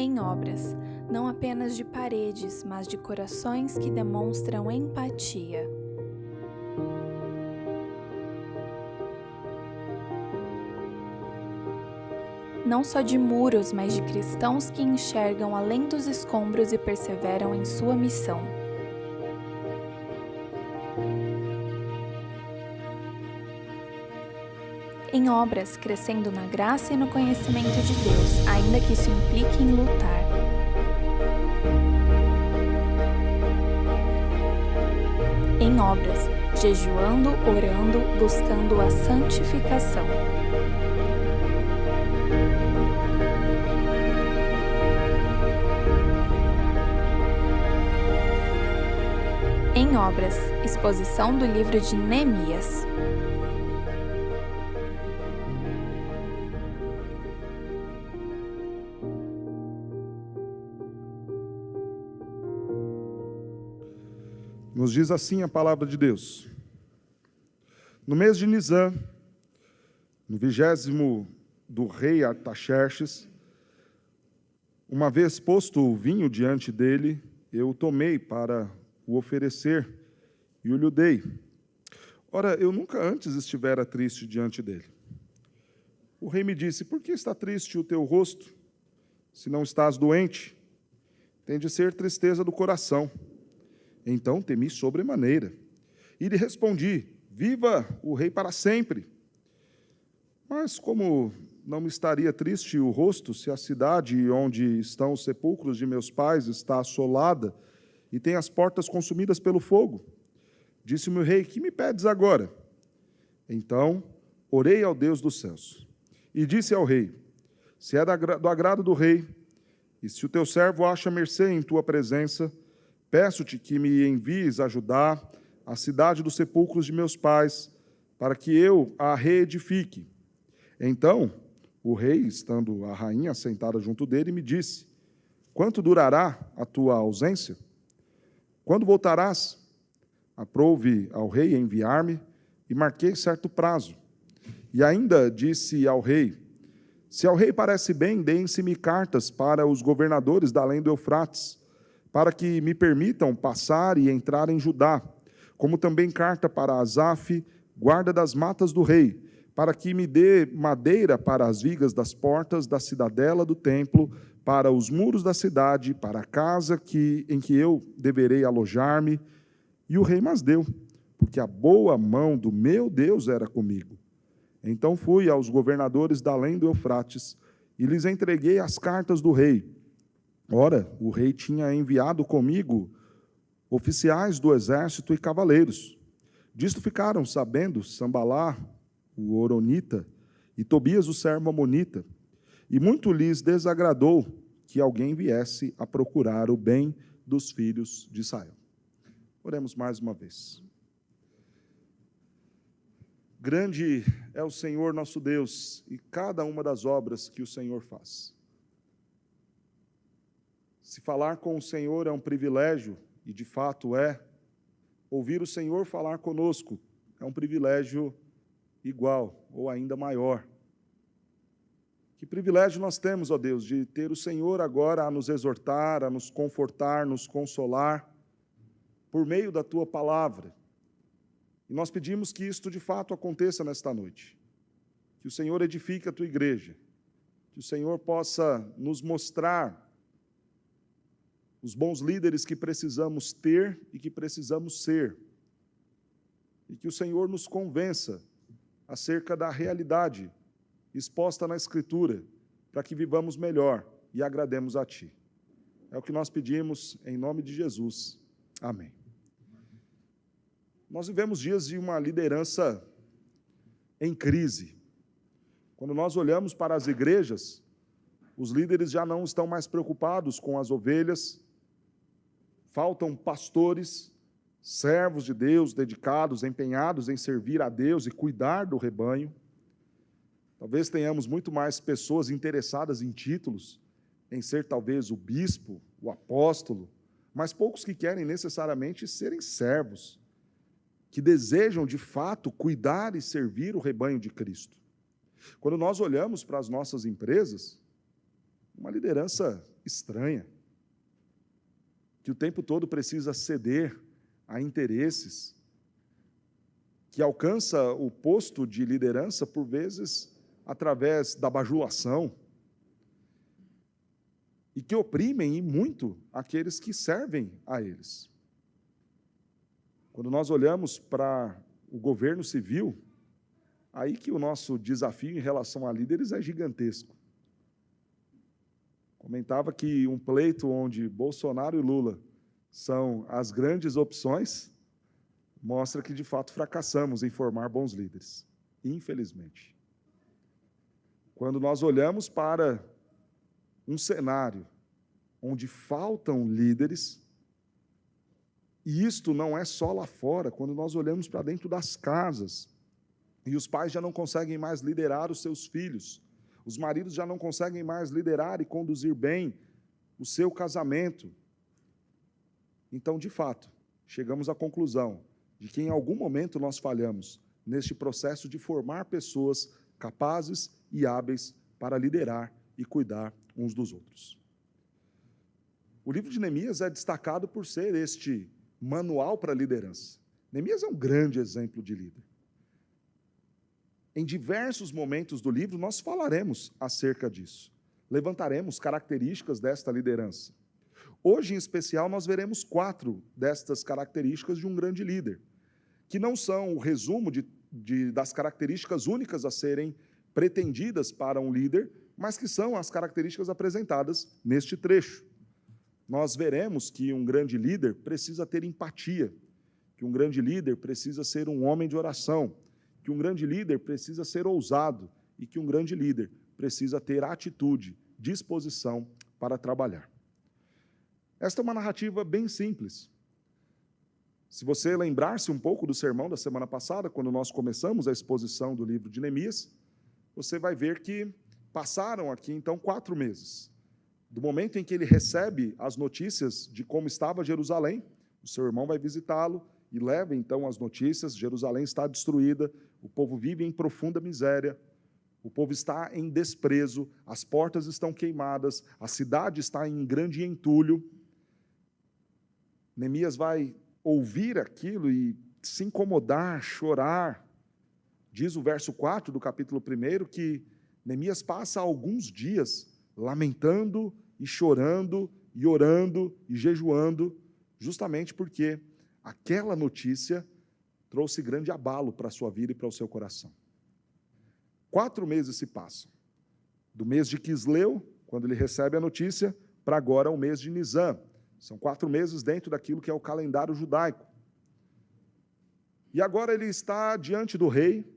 em obras, não apenas de paredes, mas de corações que demonstram empatia. Não só de muros, mas de cristãos que enxergam além dos escombros e perseveram em sua missão. Em obras, crescendo na graça e no conhecimento de Deus, ainda que isso implique em lutar. Em obras, jejuando, orando, buscando a santificação. Em obras, exposição do livro de Neemias. Nos diz assim a palavra de Deus. No mês de Nisã, no 20º do rei Artaxerxes, uma vez posto o vinho diante dele, eu o tomei para o oferecer e o lhe dei. Ora, eu nunca antes estivera triste diante dele. O rei me disse: por que está triste o teu rosto, se não estás doente? Tem de ser tristeza do coração. Então temi sobremaneira, e lhe respondi: viva o rei para sempre. Mas como não me estaria triste o rosto, se a cidade onde estão os sepulcros de meus pais está assolada e tem as portas consumidas pelo fogo? Disse-me o rei: que me pedes agora? Então orei ao Deus dos céus, e disse ao rei: se é do agrado do rei, e se o teu servo acha mercê em tua presença, peço-te que me envies ajudar a cidade dos sepulcros de meus pais, para que eu a reedifique. Então, o rei, estando a rainha sentada junto dele, me disse: quanto durará a tua ausência? Quando voltarás? Aprouve ao rei enviar-me, e marquei certo prazo. E ainda disse ao rei: se ao rei parece bem, deem-se-me cartas para os governadores da além do Eufrates, para que me permitam passar e entrar em Judá, como também carta para Asaf, guarda das matas do rei, para que me dê madeira para as vigas das portas da cidadela do templo, para os muros da cidade, para a casa em que eu deverei alojar-me. E o rei mas deu, porque a boa mão do meu Deus era comigo. Então fui aos governadores da além do Eufrates, e lhes entreguei as cartas do rei. Ora, o rei tinha enviado comigo oficiais do exército e cavaleiros. Disto ficaram sabendo Sambalá, o horonita, e Tobias, o sermo-amonita, e muito lhes desagradou que alguém viesse a procurar o bem dos filhos de Israel. Oremos mais uma vez. Grande é o Senhor nosso Deus e cada uma das obras que o Senhor faz. Se falar com o Senhor é um privilégio, e de fato é, ouvir o Senhor falar conosco é um privilégio igual ou ainda maior. Que privilégio nós temos, ó Deus, de ter o Senhor agora a nos exortar, a nos confortar, nos consolar, por meio da Tua palavra. E nós pedimos que isto de fato aconteça nesta noite. Que o Senhor edifique a Tua igreja, que o Senhor possa nos mostrar os bons líderes que precisamos ter e que precisamos ser, e que o Senhor nos convença acerca da realidade exposta na Escritura, para que vivamos melhor e agrademos a Ti. É o que nós pedimos em nome de Jesus. Amém. Nós vivemos dias de uma liderança em crise. Quando nós olhamos para as igrejas, os líderes já não estão mais preocupados com as ovelhas, faltam pastores, servos de Deus, dedicados, empenhados em servir a Deus e cuidar do rebanho. Talvez tenhamos muito mais pessoas interessadas em títulos, em ser talvez o bispo, o apóstolo, mas poucos que querem necessariamente serem servos, que desejam de fato cuidar e servir o rebanho de Cristo. Quando nós olhamos para as nossas empresas, uma liderança estranha, que o tempo todo precisa ceder a interesses, que alcança o posto de liderança, por vezes, através da bajulação, e que oprimem e muito aqueles que servem a eles. Quando nós olhamos para o governo civil, aí que o nosso desafio em relação a líderes é gigantesco. Comentava que um pleito onde Bolsonaro e Lula são as grandes opções, mostra que, de fato, fracassamos em formar bons líderes, infelizmente. Quando nós olhamos para um cenário onde faltam líderes, e isto não é só lá fora, quando nós olhamos para dentro das casas, e os pais já não conseguem mais liderar os seus filhos, os maridos já não conseguem mais liderar e conduzir bem o seu casamento. Então, de fato, chegamos à conclusão de que em algum momento nós falhamos neste processo de formar pessoas capazes e hábeis para liderar e cuidar uns dos outros. O livro de Neemias é destacado por ser este manual para a liderança. Neemias é um grande exemplo de líder. Em diversos momentos do livro, nós falaremos acerca disso. Levantaremos características desta liderança. Hoje, em especial, nós veremos 4 destas características de um grande líder, que não são o resumo das características únicas a serem pretendidas para um líder, mas que são as características apresentadas neste trecho. Nós veremos que um grande líder precisa ter empatia, que um grande líder precisa ser um homem de oração, que um grande líder precisa ser ousado e que um grande líder precisa ter atitude, disposição para trabalhar. Esta é uma narrativa bem simples. Se você lembrar-se um pouco do sermão da semana passada, quando nós começamos a exposição do livro de Neemias, você vai ver que passaram aqui, então, 4 meses. Do momento em que ele recebe as notícias de como estava Jerusalém, o seu irmão vai visitá-lo e leva, então, as notícias: Jerusalém está destruída, o povo vive em profunda miséria, o povo está em desprezo, as portas estão queimadas, a cidade está em grande entulho. Neemias vai ouvir aquilo e se incomodar, chorar. Diz o verso 4 do capítulo 1 que Neemias passa alguns dias lamentando e chorando e orando e jejuando, justamente porque aquela notícia trouxe grande abalo para a sua vida e para o seu coração. 4 meses se passam. Do mês de Quisleu, quando ele recebe a notícia, para agora o mês de Nisã. São 4 meses dentro daquilo que é o calendário judaico. E agora ele está diante do rei.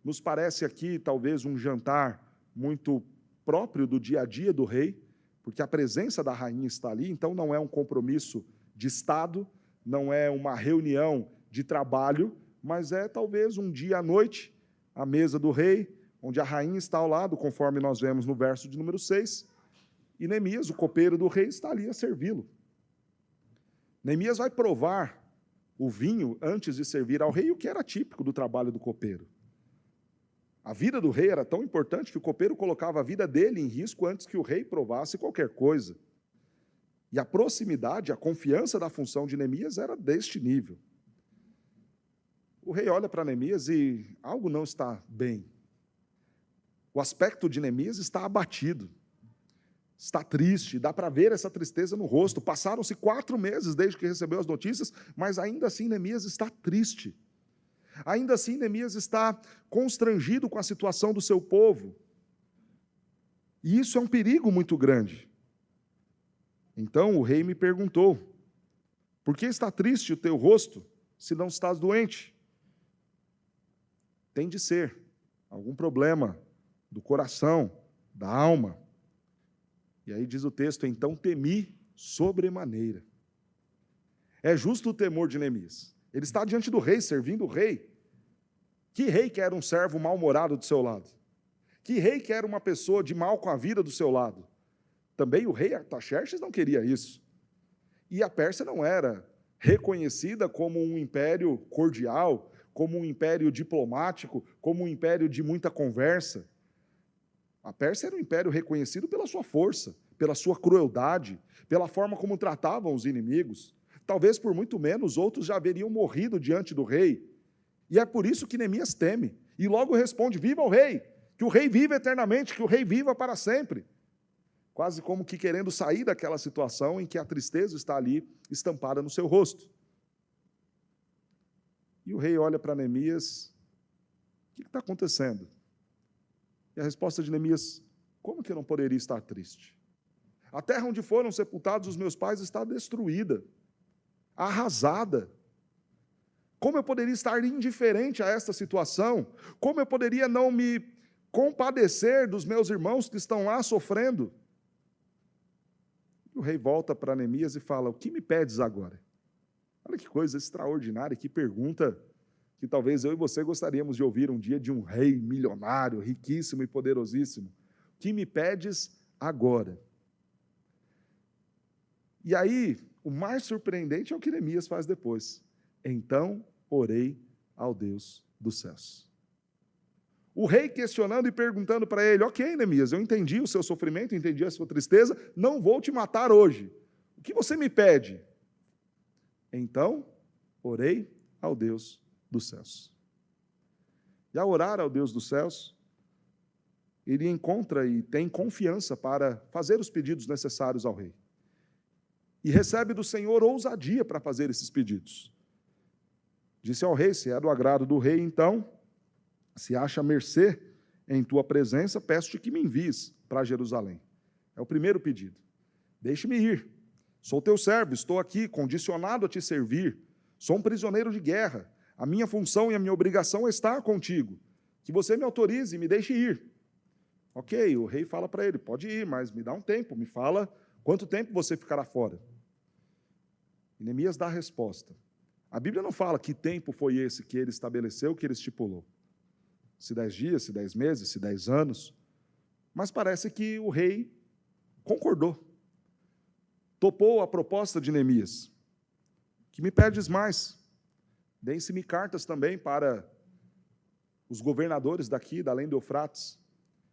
Nos parece aqui talvez um jantar muito próprio do dia a dia do rei, porque a presença da rainha está ali, então não é um compromisso de Estado, não é uma reunião de trabalho, mas é talvez um dia à noite, à mesa do rei, onde a rainha está ao lado, conforme nós vemos no verso de número 6, e Neemias, o copeiro do rei, está ali a servi-lo. Neemias vai provar o vinho antes de servir ao rei, o que era típico do trabalho do copeiro. A vida do rei era tão importante que o copeiro colocava a vida dele em risco antes que o rei provasse qualquer coisa. E a proximidade, a confiança da função de Neemias era deste nível. O rei olha para Neemias e algo não está bem. O aspecto de Neemias está abatido, está triste, dá para ver essa tristeza no rosto. Passaram-se 4 meses desde que recebeu as notícias, mas ainda assim Neemias está triste. Ainda assim Neemias está constrangido com a situação do seu povo. E isso é um perigo muito grande. Então o rei me perguntou: por que está triste o teu rosto, se não estás doente? Tem de ser algum problema do coração, da alma. E aí diz o texto: então temi sobremaneira. É justo o temor de Neemias. Ele está diante do rei, servindo o rei. Que rei quer um servo mal-humorado do seu lado? Que rei quer uma pessoa de mal com a vida do seu lado? Também o rei Artaxerxes não queria isso. E a Pérsia não era reconhecida como um império cordial, como um império diplomático, como um império de muita conversa. A Pérsia era um império reconhecido pela sua força, pela sua crueldade, pela forma como tratavam os inimigos. Talvez por muito menos outros já haveriam morrido diante do rei. E é por isso que Neemias teme. E logo responde: viva o rei! Que o rei viva eternamente, que o rei viva para sempre. Quase como que querendo sair daquela situação em que a tristeza está ali estampada no seu rosto. E o rei olha para Neemias: o que está acontecendo? E a resposta de Neemias: como que eu não poderia estar triste? A terra onde foram sepultados os meus pais está destruída, arrasada. Como eu poderia estar indiferente a esta situação? Como eu poderia não me compadecer dos meus irmãos que estão lá sofrendo? E o rei volta para Neemias e fala: o que me pedes agora? Olha que coisa extraordinária, que pergunta que talvez eu e você gostaríamos de ouvir um dia de um rei milionário, riquíssimo e poderosíssimo. O que me pedes agora? E aí, o mais surpreendente é o que Neemias faz depois. Então orei ao Deus dos céus. O rei questionando e perguntando para ele: ok, Neemias, eu entendi o seu sofrimento, entendi a sua tristeza, não vou te matar hoje. O que você me pede? Então orei ao Deus dos céus. E ao orar ao Deus dos céus, ele encontra e tem confiança para fazer os pedidos necessários ao rei. E recebe do Senhor ousadia para fazer esses pedidos. Disse ao rei: se é do agrado do rei, então, se acha mercê em tua presença, peço-te que me envies para Jerusalém. É o primeiro pedido. Deixe-me ir. Sou teu servo, estou aqui, condicionado a te servir. Sou um prisioneiro de guerra. A minha função e a minha obrigação é estar contigo. Que você me autorize e me deixe ir. Ok, o rei fala para ele: pode ir, mas me dá um tempo, me fala quanto tempo você ficará fora. E Neemias dá a resposta. A Bíblia não fala que tempo foi esse que ele estabeleceu, que ele estipulou. Se 10 dias, se 10 meses, se 10 anos. Mas parece que o rei concordou. Topou a proposta de Neemias. Que me pedes mais? Deem-se-me cartas também para os governadores daqui, da além do Eufrates.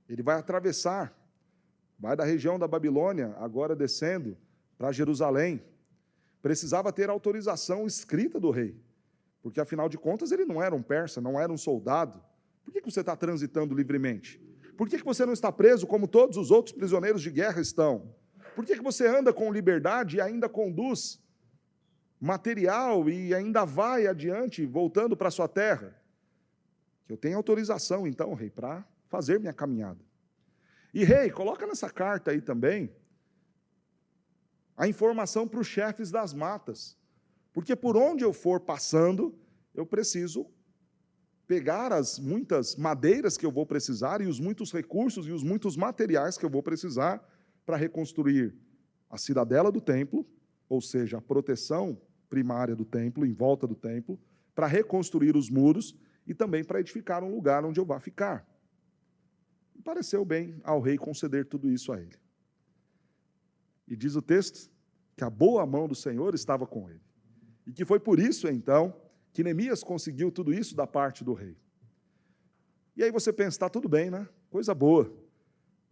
Ele vai atravessar, vai da região da Babilônia, agora descendo para Jerusalém. Precisava ter autorização escrita do rei, porque afinal de contas ele não era um persa, não era um soldado. Por que você está transitando livremente? Por que você não está preso como todos os outros prisioneiros de guerra estão? Por que você anda com liberdade e ainda conduz material e ainda vai adiante, voltando para a sua terra? Que eu tenho autorização, então, rei, para fazer minha caminhada. E, rei, coloca nessa carta aí também a informação para os chefes das matas, porque por onde eu for passando, eu preciso pegar as muitas madeiras que eu vou precisar e os muitos recursos e os muitos materiais que eu vou precisar para reconstruir a cidadela do templo, ou seja, a proteção primária do templo, em volta do templo, para reconstruir os muros e também para edificar um lugar onde eu vá ficar. E pareceu bem ao rei conceder tudo isso a ele. E diz o texto que a boa mão do Senhor estava com ele. E que foi por isso, então, que Neemias conseguiu tudo isso da parte do rei. E aí você pensa: está tudo bem, né? Coisa boa.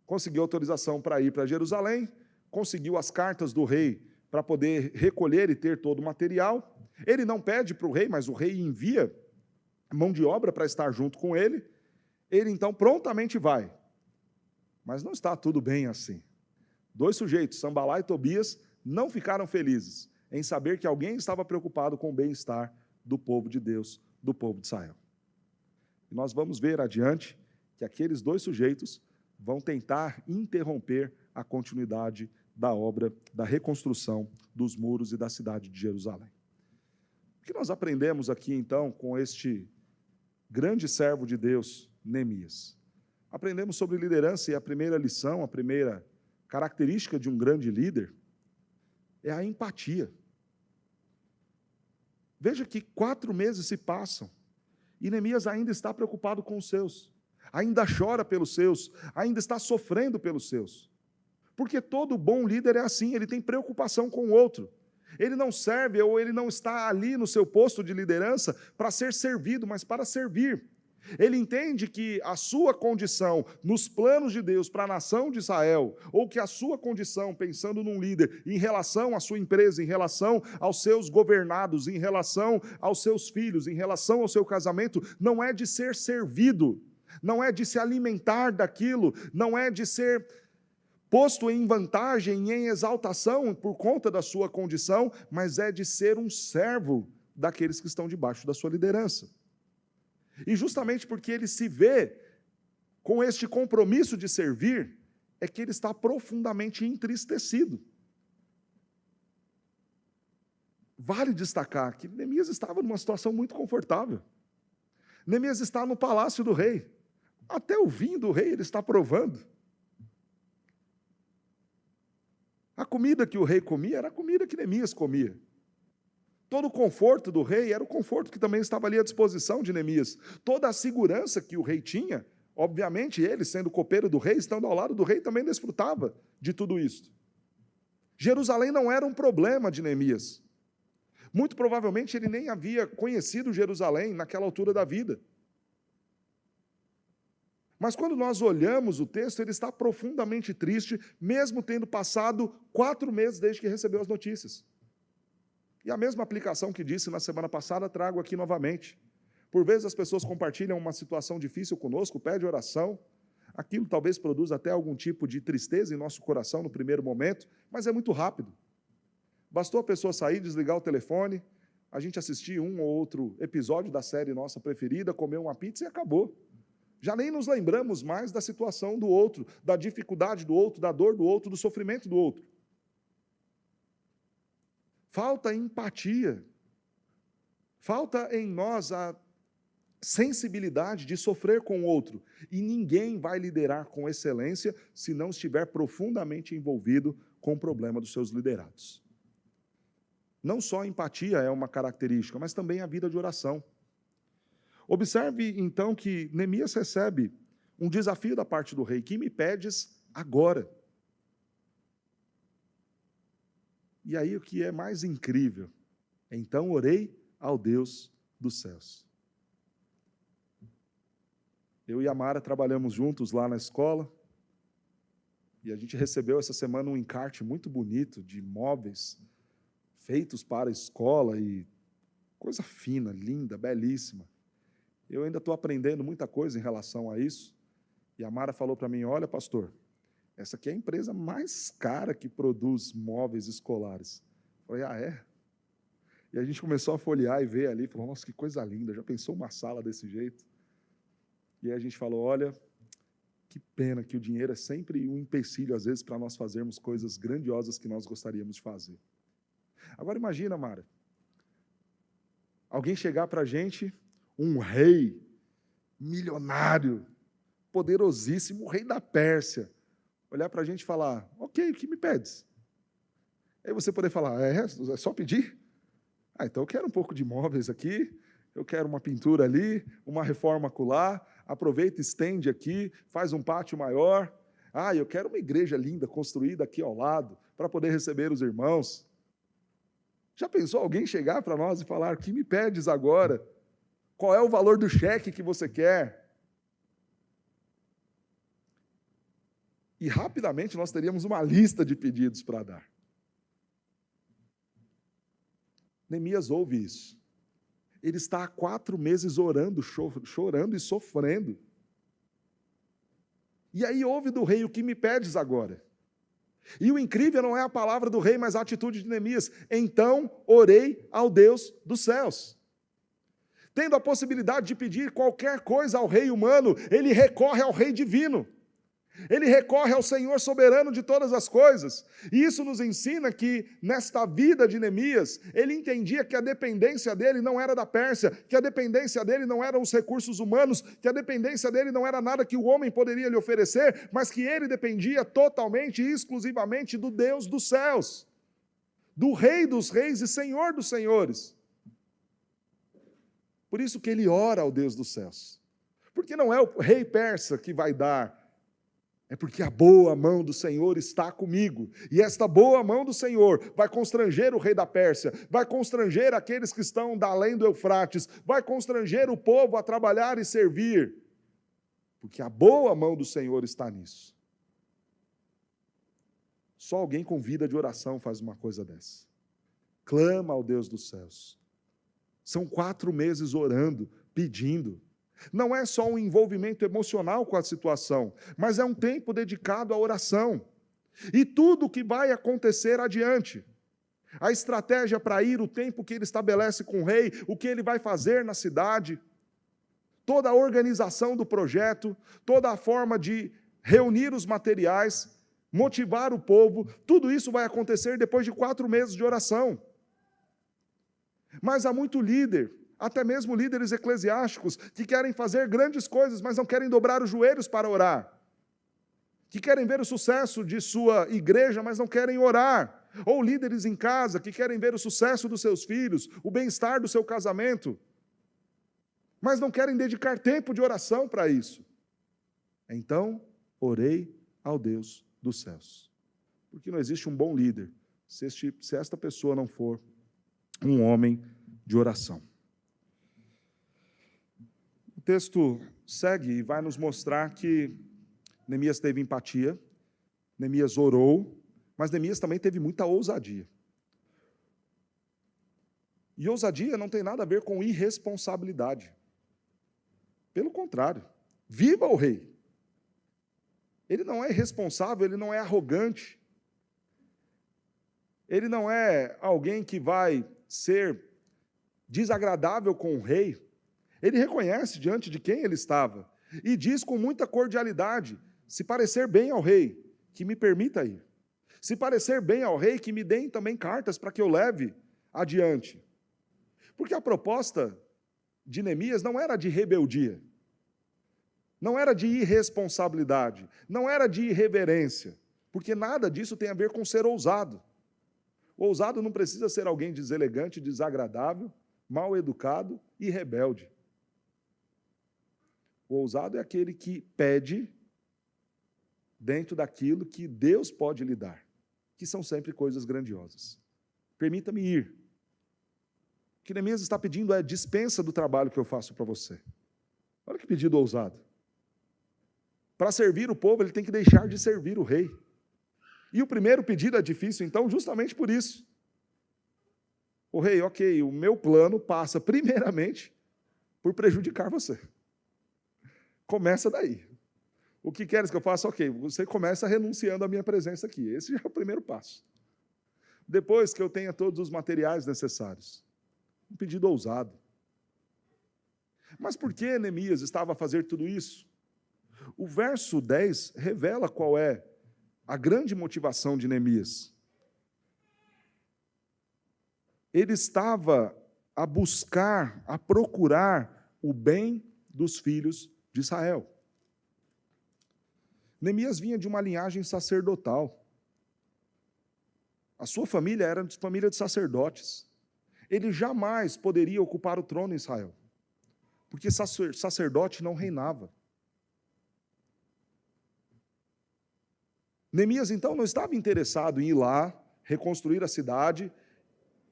Conseguiu autorização para ir para Jerusalém, conseguiu as cartas do rei para poder recolher e ter todo o material. Ele não pede para o rei, mas o rei envia mão de obra para estar junto com ele. Ele então prontamente vai. Mas não está tudo bem assim. 2 sujeitos, Sambalá e Tobias, não ficaram felizes em saber que alguém estava preocupado com o bem-estar do povo de Deus, do povo de Israel. E nós vamos ver adiante que aqueles 2 sujeitos vão tentar interromper a continuidade da obra da reconstrução dos muros e da cidade de Jerusalém. O que nós aprendemos aqui, então, com este grande servo de Deus, Neemias? Aprendemos sobre liderança e a primeira lição, a primeira característica de um grande líder é a empatia. Veja que 4 meses se passam e Neemias ainda está preocupado com os seus, ainda chora pelos seus, ainda está sofrendo pelos seus. Porque todo bom líder é assim, ele tem preocupação com o outro. Ele não serve ou ele não está ali no seu posto de liderança para ser servido, mas para servir. Ele entende que a sua condição nos planos de Deus para a nação de Israel, ou que a sua condição, pensando num líder, em relação à sua empresa, em relação aos seus governados, em relação aos seus filhos, em relação ao seu casamento, não é de ser servido, não é de se alimentar daquilo, não é de ser posto em vantagem e em exaltação por conta da sua condição, mas é de ser um servo daqueles que estão debaixo da sua liderança. E justamente porque ele se vê com este compromisso de servir, é que ele está profundamente entristecido. Vale destacar que Neemias estava numa situação muito confortável. Neemias está no palácio do rei. Até o vinho do rei ele está provando. A comida que o rei comia era a comida que Neemias comia. Todo o conforto do rei era o conforto que também estava ali à disposição de Neemias. Toda a segurança que o rei tinha, obviamente ele, sendo copeiro do rei, estando ao lado do rei, também desfrutava de tudo isso. Jerusalém não era um problema de Neemias. Muito provavelmente ele nem havia conhecido Jerusalém naquela altura da vida. Mas quando nós olhamos o texto, ele está profundamente triste, mesmo tendo passado 4 meses desde que recebeu as notícias. E a mesma aplicação que disse na semana passada, trago aqui novamente. Por vezes as pessoas compartilham uma situação difícil conosco, pedem oração, aquilo talvez produza até algum tipo de tristeza em nosso coração no primeiro momento, mas é muito rápido. Bastou a pessoa sair, desligar o telefone, a gente assistir um ou outro episódio da série nossa preferida, comer uma pizza e acabou. Já nem nos lembramos mais da situação do outro, da dificuldade do outro, da dor do outro, do sofrimento do outro. Falta empatia, falta em nós a sensibilidade de sofrer com o outro. E ninguém vai liderar com excelência se não estiver profundamente envolvido com o problema dos seus liderados. Não só a empatia é uma característica, mas também a vida de oração. Observe, então, que Neemias recebe um desafio da parte do rei. Que me pedes agora? E aí o que é mais incrível? Então orei ao Deus dos céus. Eu e a Mara trabalhamos juntos lá na escola, e a gente recebeu essa semana um encarte muito bonito de móveis feitos para a escola, e coisa fina, linda, belíssima. Eu ainda estou aprendendo muita coisa em relação a isso, e a Mara falou para mim, olha pastor, essa aqui é a empresa mais cara que produz móveis escolares. Eu falei, ah, é? E a gente começou a folhear e ver ali, falou, nossa, que coisa linda, já pensou uma sala desse jeito? E aí a gente falou, olha, que pena que o dinheiro é sempre um empecilho, às vezes, para nós fazermos coisas grandiosas que nós gostaríamos de fazer. Agora imagina, Mara, alguém chegar para a gente, um rei, milionário, poderosíssimo, o rei da Pérsia, olhar para a gente e falar, ok, o que me pedes? Aí você poder falar, é só pedir? Ah, então eu quero um pouco de móveis aqui, eu quero uma pintura ali, uma reforma acolá, aproveita, estende aqui, faz um pátio maior. Ah, eu quero uma igreja linda, construída aqui ao lado, para poder receber os irmãos. Já pensou alguém chegar para nós e falar, o que me pedes agora? Qual é o valor do cheque que você quer? E rapidamente nós teríamos uma lista de pedidos para dar. Neemias ouve isso. Ele está há 4 meses orando, chorando e sofrendo. E aí ouve do rei, o que me pedes agora? E o incrível não é a palavra do rei, mas a atitude de Neemias. Então orei ao Deus dos céus. Tendo a possibilidade de pedir qualquer coisa ao rei humano, ele recorre ao rei divino. Ele recorre ao Senhor soberano de todas as coisas. E isso nos ensina que, nesta vida de Neemias, ele entendia que a dependência dele não era da Pérsia, que a dependência dele não eram os recursos humanos, que a dependência dele não era nada que o homem poderia lhe oferecer, mas que ele dependia totalmente e exclusivamente do Deus dos céus, do Rei dos reis e Senhor dos senhores. Por isso que ele ora ao Deus dos céus. Porque não é o rei persa que vai dar É porque a boa mão do Senhor está comigo. E esta boa mão do Senhor vai constranger o rei da Pérsia, vai constranger aqueles que estão da além do Eufrates, vai constranger o povo a trabalhar e servir. Porque a boa mão do Senhor está nisso. Só alguém com vida de oração faz uma coisa dessa. Clama ao Deus dos céus. São 4 meses orando, pedindo. Não é só um envolvimento emocional com a situação, mas é um tempo dedicado à oração. E tudo o que vai acontecer adiante. A estratégia para ir, o tempo que ele estabelece com o rei, o que ele vai fazer na cidade, toda a organização do projeto, toda a forma de reunir os materiais, motivar o povo, tudo isso vai acontecer depois de 4 meses de oração. Mas há muito líder, até mesmo líderes eclesiásticos, que querem fazer grandes coisas, mas não querem dobrar os joelhos para orar. Que querem ver o sucesso de sua igreja, mas não querem orar. Ou líderes em casa, que querem ver o sucesso dos seus filhos, o bem-estar do seu casamento, mas não querem dedicar tempo de oração para isso. Então, orei ao Deus dos céus. Porque não existe um bom líder se esta pessoa não for um homem de oração. O texto segue e vai nos mostrar que Neemias teve empatia, Neemias orou, mas Neemias também teve muita ousadia. E ousadia não tem nada a ver com irresponsabilidade. Pelo contrário, viva o rei. Ele não é irresponsável, ele não é arrogante. Ele não é alguém que vai ser desagradável com o rei. Ele reconhece diante de quem ele estava e diz com muita cordialidade: se parecer bem ao rei, que me permita ir. Se parecer bem ao rei, que me deem também cartas para que eu leve adiante. Porque a proposta de Neemias não era de rebeldia, não era de irresponsabilidade, não era de irreverência, porque nada disso tem a ver com ser ousado. O ousado não precisa ser alguém deselegante, desagradável, mal educado e rebelde. O ousado é aquele que pede dentro daquilo que Deus pode lhe dar, que são sempre coisas grandiosas. Permita-me ir. O que Neemias está pedindo é dispensa do trabalho que eu faço para você. Olha que pedido ousado. Para servir o povo, ele tem que deixar de servir o rei. E o primeiro pedido é difícil, então, justamente por isso. O rei, ok, o meu plano passa primeiramente por prejudicar você. Começa daí. O que queres que eu faça? Ok, você começa renunciando à minha presença aqui. Esse já é o primeiro passo. Depois que eu tenha todos os materiais necessários. Um pedido ousado. Mas por que Neemias estava a fazer tudo isso? O verso 10 revela qual é a grande motivação de Neemias. Ele estava a buscar, a procurar o bem dos filhos de Israel. Neemias vinha de uma linhagem sacerdotal. A sua família era de família de sacerdotes. Ele jamais poderia ocupar o trono em Israel, porque sacerdote não reinava. Neemias, então, não estava interessado em ir lá, reconstruir a cidade,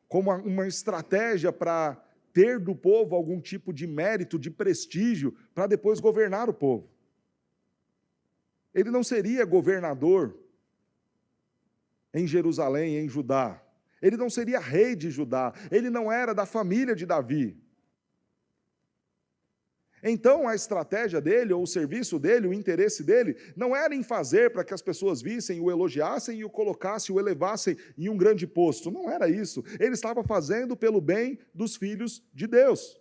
como uma estratégia para ter do povo algum tipo de mérito, de prestígio, para depois governar o povo. Ele não seria governador em Jerusalém, em Judá. Ele não seria rei de Judá. Ele não era da família de Davi. Então, a estratégia dele, ou o serviço dele, o interesse dele, não era em fazer para que as pessoas vissem, o elogiassem e o colocassem, o elevassem em um grande posto. Não era isso. Ele estava fazendo pelo bem dos filhos de Deus.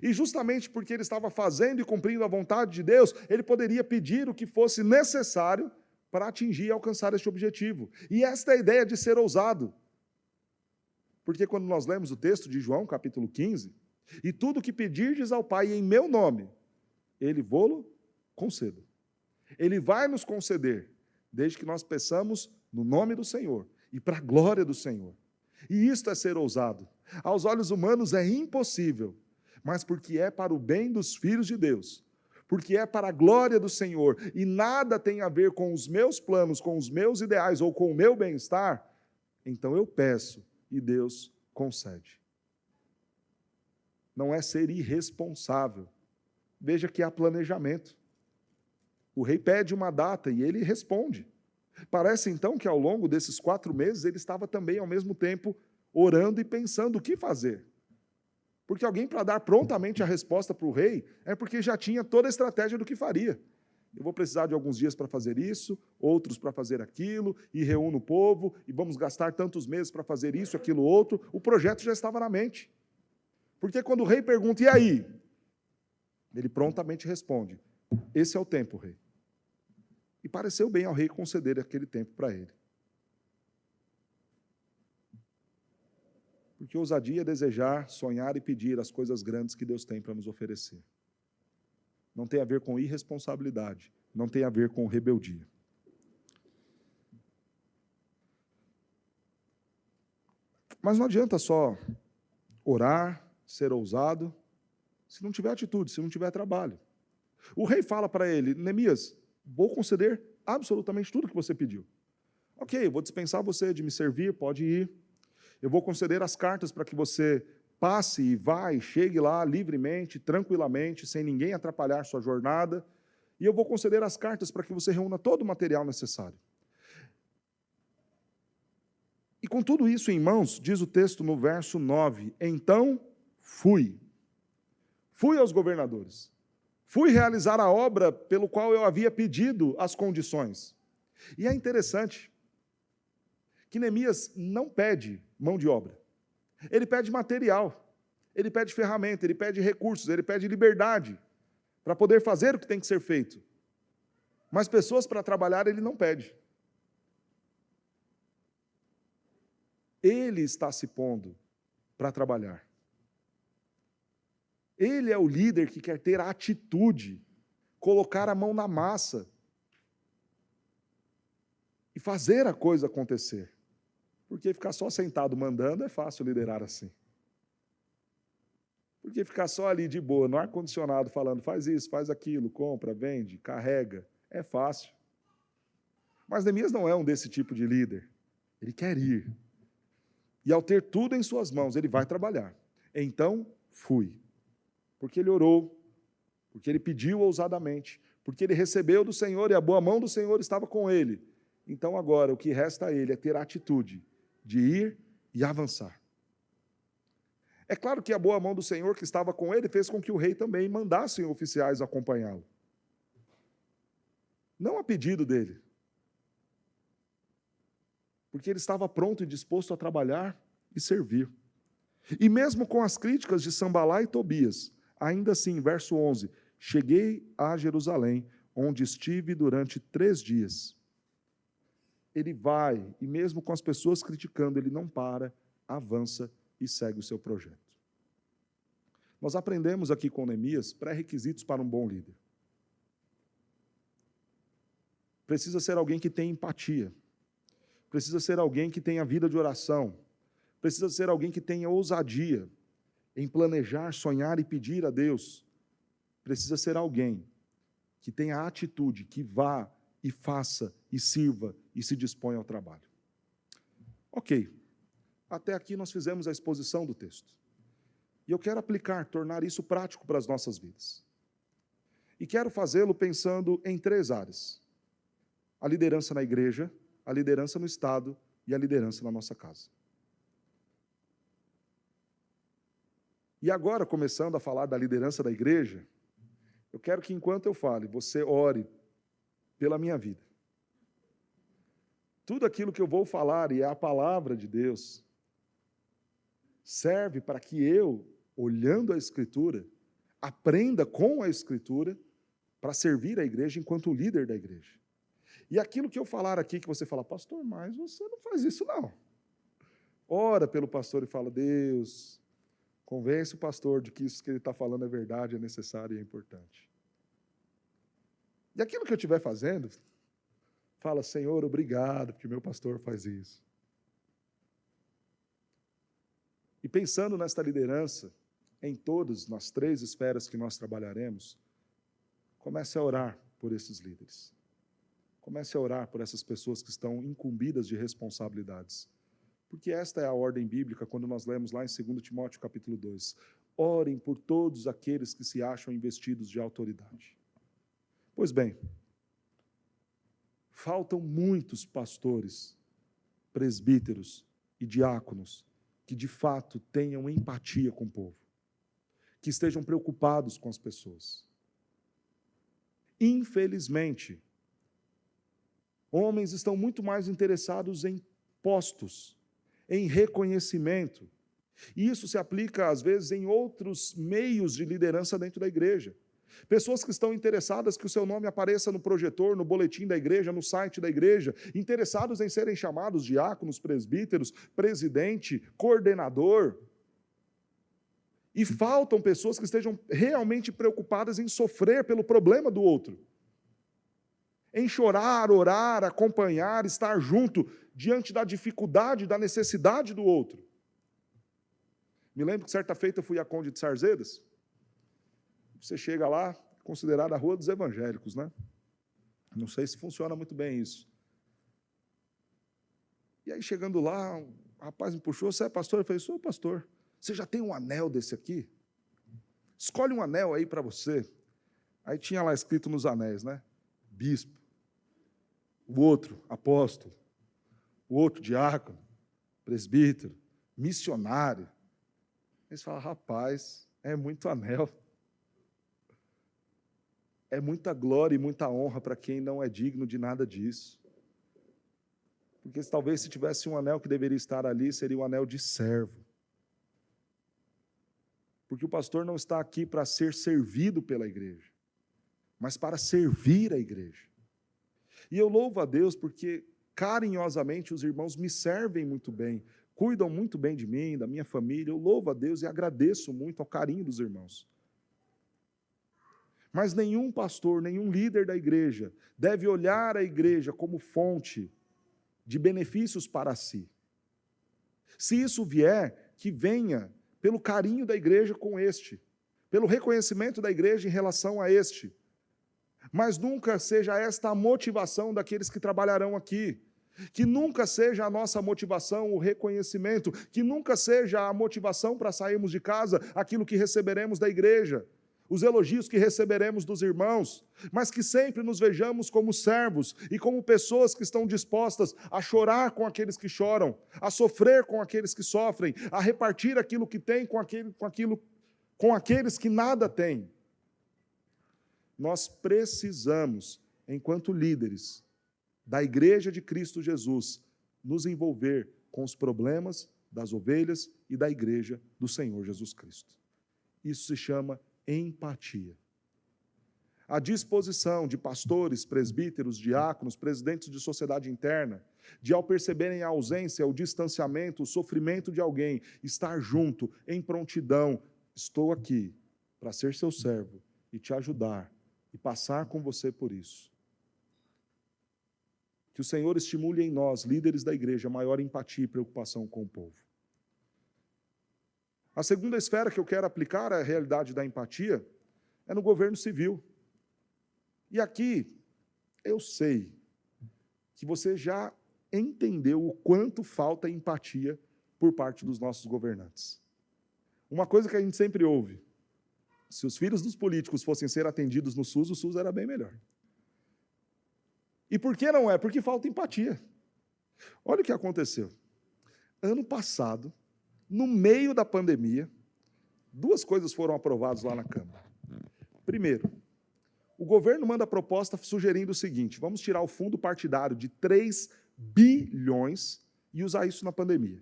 E justamente porque ele estava fazendo e cumprindo a vontade de Deus, ele poderia pedir o que fosse necessário para atingir e alcançar este objetivo. E esta é a ideia de ser ousado. Porque quando nós lemos o texto de João, capítulo 15, e tudo que pedirdes ao Pai em meu nome, Ele vô-lo conceda. Ele vai nos conceder, desde que nós peçamos no nome do Senhor e para a glória do Senhor. E isto é ser ousado. Aos olhos humanos é impossível, mas porque é para o bem dos filhos de Deus, porque é para a glória do Senhor, e nada tem a ver com os meus planos, com os meus ideais ou com o meu bem-estar, então eu peço e Deus concede. Não é ser irresponsável. Veja que há planejamento. O rei pede uma data e ele responde. Parece então que ao longo desses 4 meses ele estava também ao mesmo tempo orando e pensando o que fazer. Porque alguém para dar prontamente a resposta para o rei é porque já tinha toda a estratégia do que faria. Eu vou precisar de alguns dias para fazer isso, outros para fazer aquilo, e reúno o povo, e vamos gastar tantos meses para fazer isso, aquilo, outro. O projeto já estava na mente. Porque quando o rei pergunta, e aí? Ele prontamente responde, esse é o tempo, rei. E pareceu bem ao rei conceder aquele tempo para ele. Porque ousadia é desejar, sonhar e pedir as coisas grandes que Deus tem para nos oferecer. Não tem a ver com irresponsabilidade, não tem a ver com rebeldia. Mas não adianta só orar, ser ousado, se não tiver atitude, se não tiver trabalho. O rei fala para ele, Neemias, vou conceder absolutamente tudo que você pediu. Ok, eu vou dispensar você de me servir, pode ir. Eu vou conceder as cartas para que você passe e vá e chegue lá livremente, tranquilamente, sem ninguém atrapalhar sua jornada. E eu vou conceder as cartas para que você reúna todo o material necessário. E com tudo isso em mãos, diz o texto no verso 9, então fui aos governadores, fui realizar a obra pelo qual eu havia pedido as condições. E é interessante que Neemias não pede mão de obra, ele pede material, ele pede ferramenta, ele pede recursos, ele pede liberdade para poder fazer o que tem que ser feito. Mas pessoas para trabalhar ele não pede. Ele está se pondo para trabalhar. Ele é o líder que quer ter a atitude, colocar a mão na massa e fazer a coisa acontecer. Porque ficar só sentado mandando é fácil liderar assim. Porque ficar só ali de boa, no ar-condicionado, falando, faz isso, faz aquilo, compra, vende, carrega, é fácil. Mas Neemias não é um desse tipo de líder. Ele quer ir. E ao ter tudo em suas mãos, ele vai trabalhar. Então, fui. Porque ele orou, porque ele pediu ousadamente, porque ele recebeu do Senhor e a boa mão do Senhor estava com ele. Então agora o que resta a ele é ter a atitude de ir e avançar. É claro que a boa mão do Senhor que estava com ele fez com que o rei também mandasse oficiais acompanhá-lo. Não a pedido dele, porque ele estava pronto e disposto a trabalhar e servir. E mesmo com as críticas de Sambalá e Tobias, ainda assim, verso 11, cheguei a Jerusalém, onde estive durante 3 dias. Ele vai, e mesmo com as pessoas criticando, ele não para, avança e segue o seu projeto. Nós aprendemos aqui com Neemias pré-requisitos para um bom líder. Precisa ser alguém que tenha empatia. Precisa ser alguém que tenha vida de oração. Precisa ser alguém que tenha ousadia em planejar, sonhar e pedir a Deus. Precisa ser alguém que tenha atitude, que vá e faça e sirva e se disponha ao trabalho. Ok, até aqui nós fizemos a exposição do texto. E eu quero aplicar, tornar isso prático para as nossas vidas. E quero fazê-lo pensando em 3 áreas: a liderança na igreja, a liderança no Estado e a liderança na nossa casa. E agora, começando a falar da liderança da igreja, eu quero que, enquanto eu fale, você ore pela minha vida. Tudo aquilo que eu vou falar, e é a palavra de Deus, serve para que eu, olhando a Escritura, aprenda com a Escritura para servir a igreja enquanto líder da igreja. E aquilo que eu falar aqui, que você fala, pastor, mas você não faz isso não. Ora pelo pastor e fala, Deus, convence o pastor de que isso que ele está falando é verdade, é necessário e é importante. E aquilo que eu estiver fazendo, fala, Senhor, obrigado, porque meu pastor faz isso. E pensando nesta liderança, em todas nas 3 esferas que nós trabalharemos, Comece a orar por esses líderes. Comece a orar por essas pessoas que estão incumbidas de responsabilidades. Porque esta é a ordem bíblica, quando nós lemos lá em 2 Timóteo capítulo 2. Orem por todos aqueles que se acham investidos de autoridade. Pois bem, faltam muitos pastores, presbíteros e diáconos que de fato tenham empatia com o povo, que estejam preocupados com as pessoas. Infelizmente, homens estão muito mais interessados em postos, em reconhecimento. E isso se aplica, às vezes, em outros meios de liderança dentro da igreja. Pessoas que estão interessadas que o seu nome apareça no projetor, no boletim da igreja, no site da igreja, interessados em serem chamados diáconos, presbíteros, presidente, coordenador. E faltam pessoas que estejam realmente preocupadas em sofrer pelo problema do outro. Em chorar, orar, acompanhar, estar junto diante da dificuldade, da necessidade do outro. Me lembro que certa feita eu fui à Conde de Sarzedas. Você chega lá, considerada a Rua dos Evangélicos, né? Não sei se funciona muito bem isso. E aí, chegando lá, o rapaz me puxou, você é pastor? Eu falei, sou pastor. Você já tem um anel desse aqui? Escolhe um anel aí para você. Aí tinha lá escrito nos anéis, né? Bispo. O outro, apóstolo. O outro, diácono. Presbítero. Missionário. Eles falam, rapaz, é muito anel. É muita glória e muita honra para quem não é digno de nada disso. Porque talvez se tivesse um anel que deveria estar ali, seria um anel de servo. Porque o pastor não está aqui para ser servido pela igreja, mas para servir a igreja. E eu louvo a Deus porque, carinhosamente, os irmãos me servem muito bem, cuidam muito bem de mim, da minha família. Eu louvo a Deus e agradeço muito ao carinho dos irmãos. Mas nenhum pastor, nenhum líder da igreja deve olhar a igreja como fonte de benefícios para si. Se isso vier, que venha pelo carinho da igreja com este, pelo reconhecimento da igreja em relação a este. Mas nunca seja esta a motivação daqueles que trabalharão aqui. Que nunca seja a nossa motivação o reconhecimento, que nunca seja a motivação para sairmos de casa aquilo que receberemos da igreja, os elogios que receberemos dos irmãos, mas que sempre nos vejamos como servos e como pessoas que estão dispostas a chorar com aqueles que choram, a sofrer com aqueles que sofrem, a repartir aquilo que têm com aqueles que nada têm. Nós precisamos, enquanto líderes da Igreja de Cristo Jesus, nos envolver com os problemas das ovelhas e da Igreja do Senhor Jesus Cristo. Isso se chama empatia. A disposição de pastores, presbíteros, diáconos, presidentes de sociedade interna, de ao perceberem a ausência, o distanciamento, o sofrimento de alguém, estar junto, em prontidão, estou aqui para ser seu servo e te ajudar e passar com você por isso. Que o Senhor estimule em nós, líderes da igreja, maior empatia e preocupação com o povo. A segunda esfera que eu quero aplicar à realidade da empatia é no governo civil. E aqui, eu sei que você já entendeu o quanto falta empatia por parte dos nossos governantes. Uma coisa que a gente sempre ouve, se os filhos dos políticos fossem ser atendidos no SUS, o SUS era bem melhor. E por que não é? Porque falta empatia. Olha o que aconteceu. Ano passado, no meio da pandemia, duas coisas foram aprovadas lá na Câmara. Primeiro, o governo manda a proposta sugerindo o seguinte: vamos tirar o fundo partidário de 3 bilhões e usar isso na pandemia.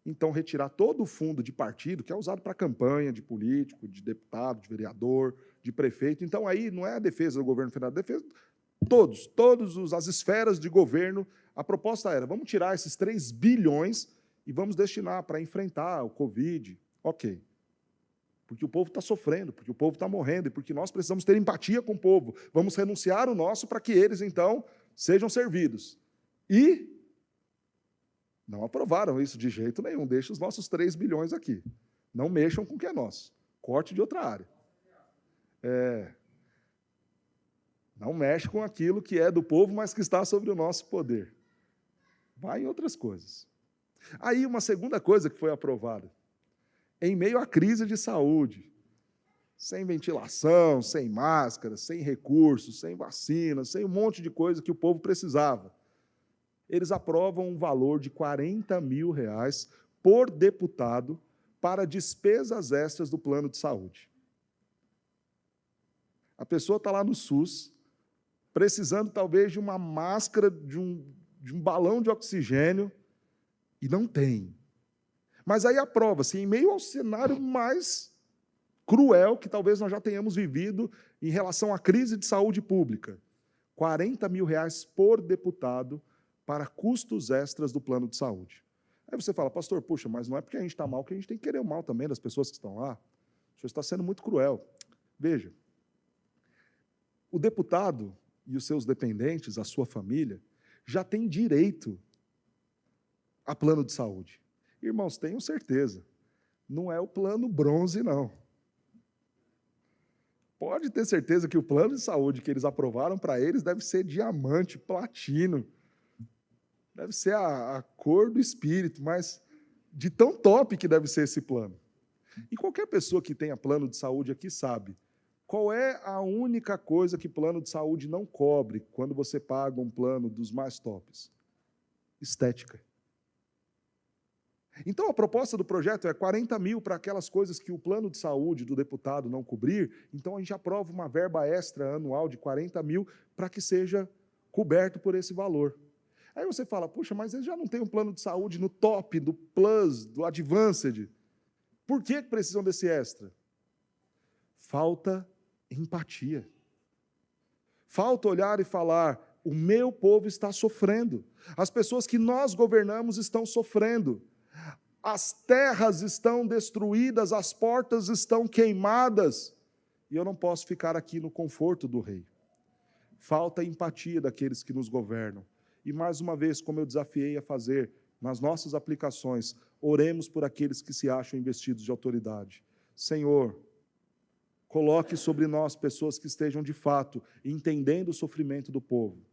Então, retirar todo o fundo de partido, que é usado para campanha de político, de deputado, de vereador, de prefeito. Então, aí não é a defesa do governo federal, é a defesa todas as esferas de governo. A proposta era, vamos tirar esses 3 bilhões e vamos destinar para enfrentar o Covid. Ok. Porque o povo está sofrendo, porque o povo está morrendo, e porque nós precisamos ter empatia com o povo. Vamos renunciar o nosso para que eles, então, sejam servidos. E não aprovaram isso de jeito nenhum. Deixa os nossos 3 bilhões aqui. Não mexam com o que é nosso. Corte de outra área. Não mexe com aquilo que é do povo, mas que está sobre o nosso poder. Vai em outras coisas. Aí, uma segunda coisa que foi aprovada. Em meio à crise de saúde, sem ventilação, sem máscara, sem recursos, sem vacina, sem um monte de coisa que o povo precisava, eles aprovam um valor de R$40 mil por deputado para despesas extras do plano de saúde. A pessoa está lá no SUS, precisando talvez de uma máscara, de um balão de oxigênio, e não tem. Mas aí aprova-se, em meio ao cenário mais cruel que talvez nós já tenhamos vivido em relação à crise de saúde pública, R$40 mil por deputado para custos extras do plano de saúde. Aí você fala, pastor, puxa, mas não é porque a gente está mal que a gente tem que querer o mal também das pessoas que estão lá. O senhor está sendo muito cruel. Veja, o deputado e os seus dependentes, a sua família, já têm direito a plano de saúde. Irmãos, tenham certeza, não é o plano bronze, não. Pode ter certeza que o plano de saúde que eles aprovaram para eles deve ser diamante, platino, deve ser a cor do espírito, mas de tão top que deve ser esse plano. E qualquer pessoa que tenha plano de saúde aqui sabe qual é a única coisa que plano de saúde não cobre quando você paga um plano dos mais tops? Estética. Então, a proposta do projeto é 40 mil para aquelas coisas que o plano de saúde do deputado não cobrir, então a gente aprova uma verba extra anual de 40 mil para que seja coberto por esse valor. Aí você fala, puxa, mas eles já não têm um plano de saúde no top, do plus, do advanced. Por que precisam desse extra? Falta empatia. Falta olhar e falar, o meu povo está sofrendo. As pessoas que nós governamos estão sofrendo. As terras estão destruídas, as portas estão queimadas, e eu não posso ficar aqui no conforto do rei. Falta empatia daqueles que nos governam. E mais uma vez, como eu desafiei a fazer nas nossas aplicações, oremos por aqueles que se acham investidos de autoridade. Senhor, coloque sobre nós pessoas que estejam de fato entendendo o sofrimento do povo.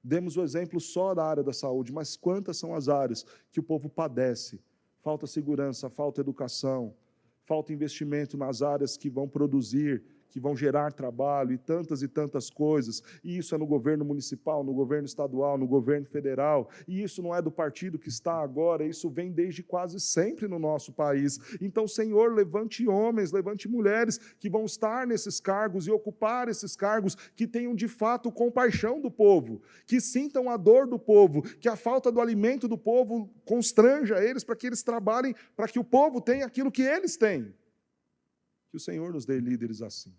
Demos o exemplo só da área da saúde, mas quantas são as áreas que o povo padece? Falta segurança, falta educação, falta investimento nas áreas que vão produzir, que vão gerar trabalho e tantas coisas. E isso é no governo municipal, no governo estadual, no governo federal. E isso não é do partido que está agora, isso vem desde quase sempre no nosso país. Então, Senhor, levante homens, levante mulheres que vão estar nesses cargos e ocupar esses cargos, que tenham de fato compaixão do povo, que sintam a dor do povo, que a falta do alimento do povo constranja eles para que eles trabalhem, para que o povo tenha aquilo que eles têm. Que o Senhor nos dê líderes assim.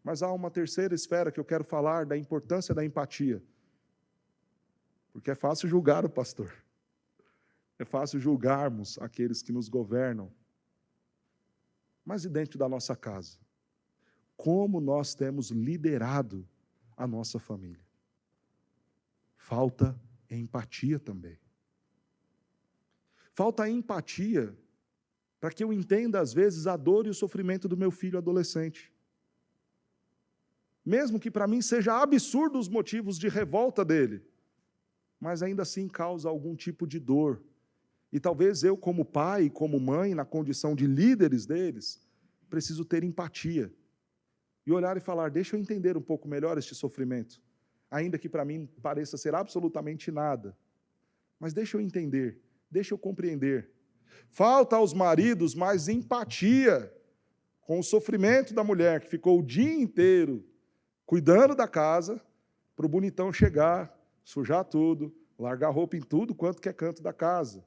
Mas há uma terceira esfera que eu quero falar da importância da empatia. Porque é fácil julgar o pastor. É fácil julgarmos aqueles que nos governam. Mas e dentro da nossa casa? Como nós temos liderado a nossa família? Falta empatia também. Falta empatia para que eu entenda, às vezes, a dor e o sofrimento do meu filho adolescente. Mesmo que para mim seja absurdo os motivos de revolta dele, mas ainda assim causa algum tipo de dor. E talvez eu, como pai, como mãe, na condição de líderes deles, preciso ter empatia. E olhar e falar, deixa eu entender um pouco melhor este sofrimento, ainda que para mim pareça ser absolutamente nada. Mas deixa eu entender, deixa eu compreender. Falta aos maridos mais empatia com o sofrimento da mulher, que ficou o dia inteiro cuidando da casa, para o bonitão chegar, sujar tudo, largar roupa em tudo quanto que é canto da casa.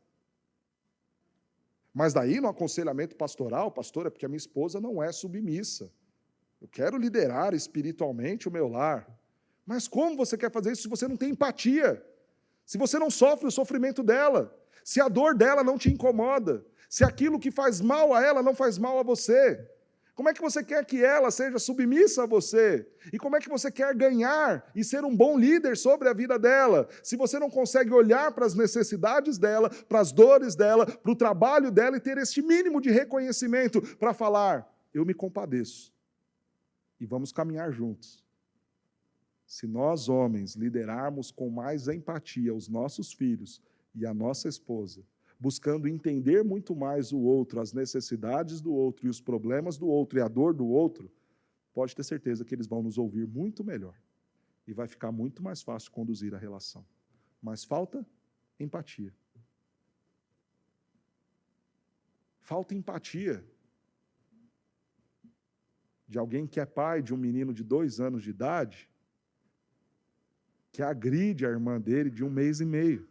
Mas daí, no aconselhamento pastoral, pastor, é porque a minha esposa não é submissa. Eu quero liderar espiritualmente o meu lar. Mas como você quer fazer isso se você não tem empatia? Se você não sofre o sofrimento dela? Se a dor dela não te incomoda? Se aquilo que faz mal a ela não faz mal a você? Como é que você quer que ela seja submissa a você? E como é que você quer ganhar e ser um bom líder sobre a vida dela, se você não consegue olhar para as necessidades dela, para as dores dela, para o trabalho dela e ter este mínimo de reconhecimento para falar, eu me compadeço e vamos caminhar juntos, Se nós, homens, liderarmos com mais empatia os nossos filhos e a nossa esposa, buscando entender muito mais o outro, as necessidades do outro e os problemas do outro e a dor do outro, pode ter certeza que eles vão nos ouvir muito melhor. E vai ficar muito mais fácil conduzir a relação. Mas falta empatia. Falta empatia de alguém que é pai de um menino de 2 anos de idade, que agride a irmã dele de 1 mês e meio.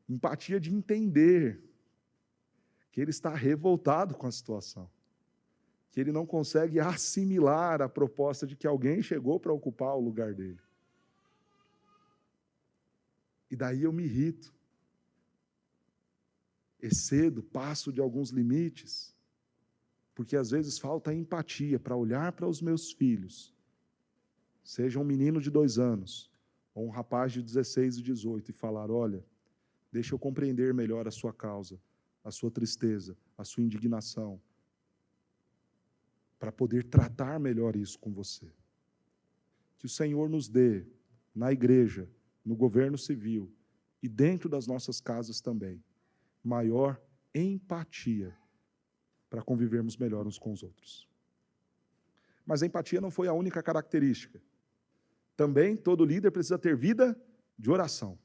Empatia de entender que ele está revoltado com a situação, que ele não consegue assimilar a proposta de que alguém chegou para ocupar o lugar dele. E daí eu me irrito, excedo, passo de alguns limites, porque às vezes falta empatia para olhar para os meus filhos, seja um menino de 2 anos, ou um rapaz de 16 e 18, e falar, olha, deixa eu compreender melhor a sua causa, a sua tristeza, a sua indignação, para poder tratar melhor isso com você. Que o Senhor nos dê, na igreja, no governo civil e dentro das nossas casas também, maior empatia para convivermos melhor uns com os outros. Mas a empatia não foi a única característica. Também todo líder precisa ter vida de oração.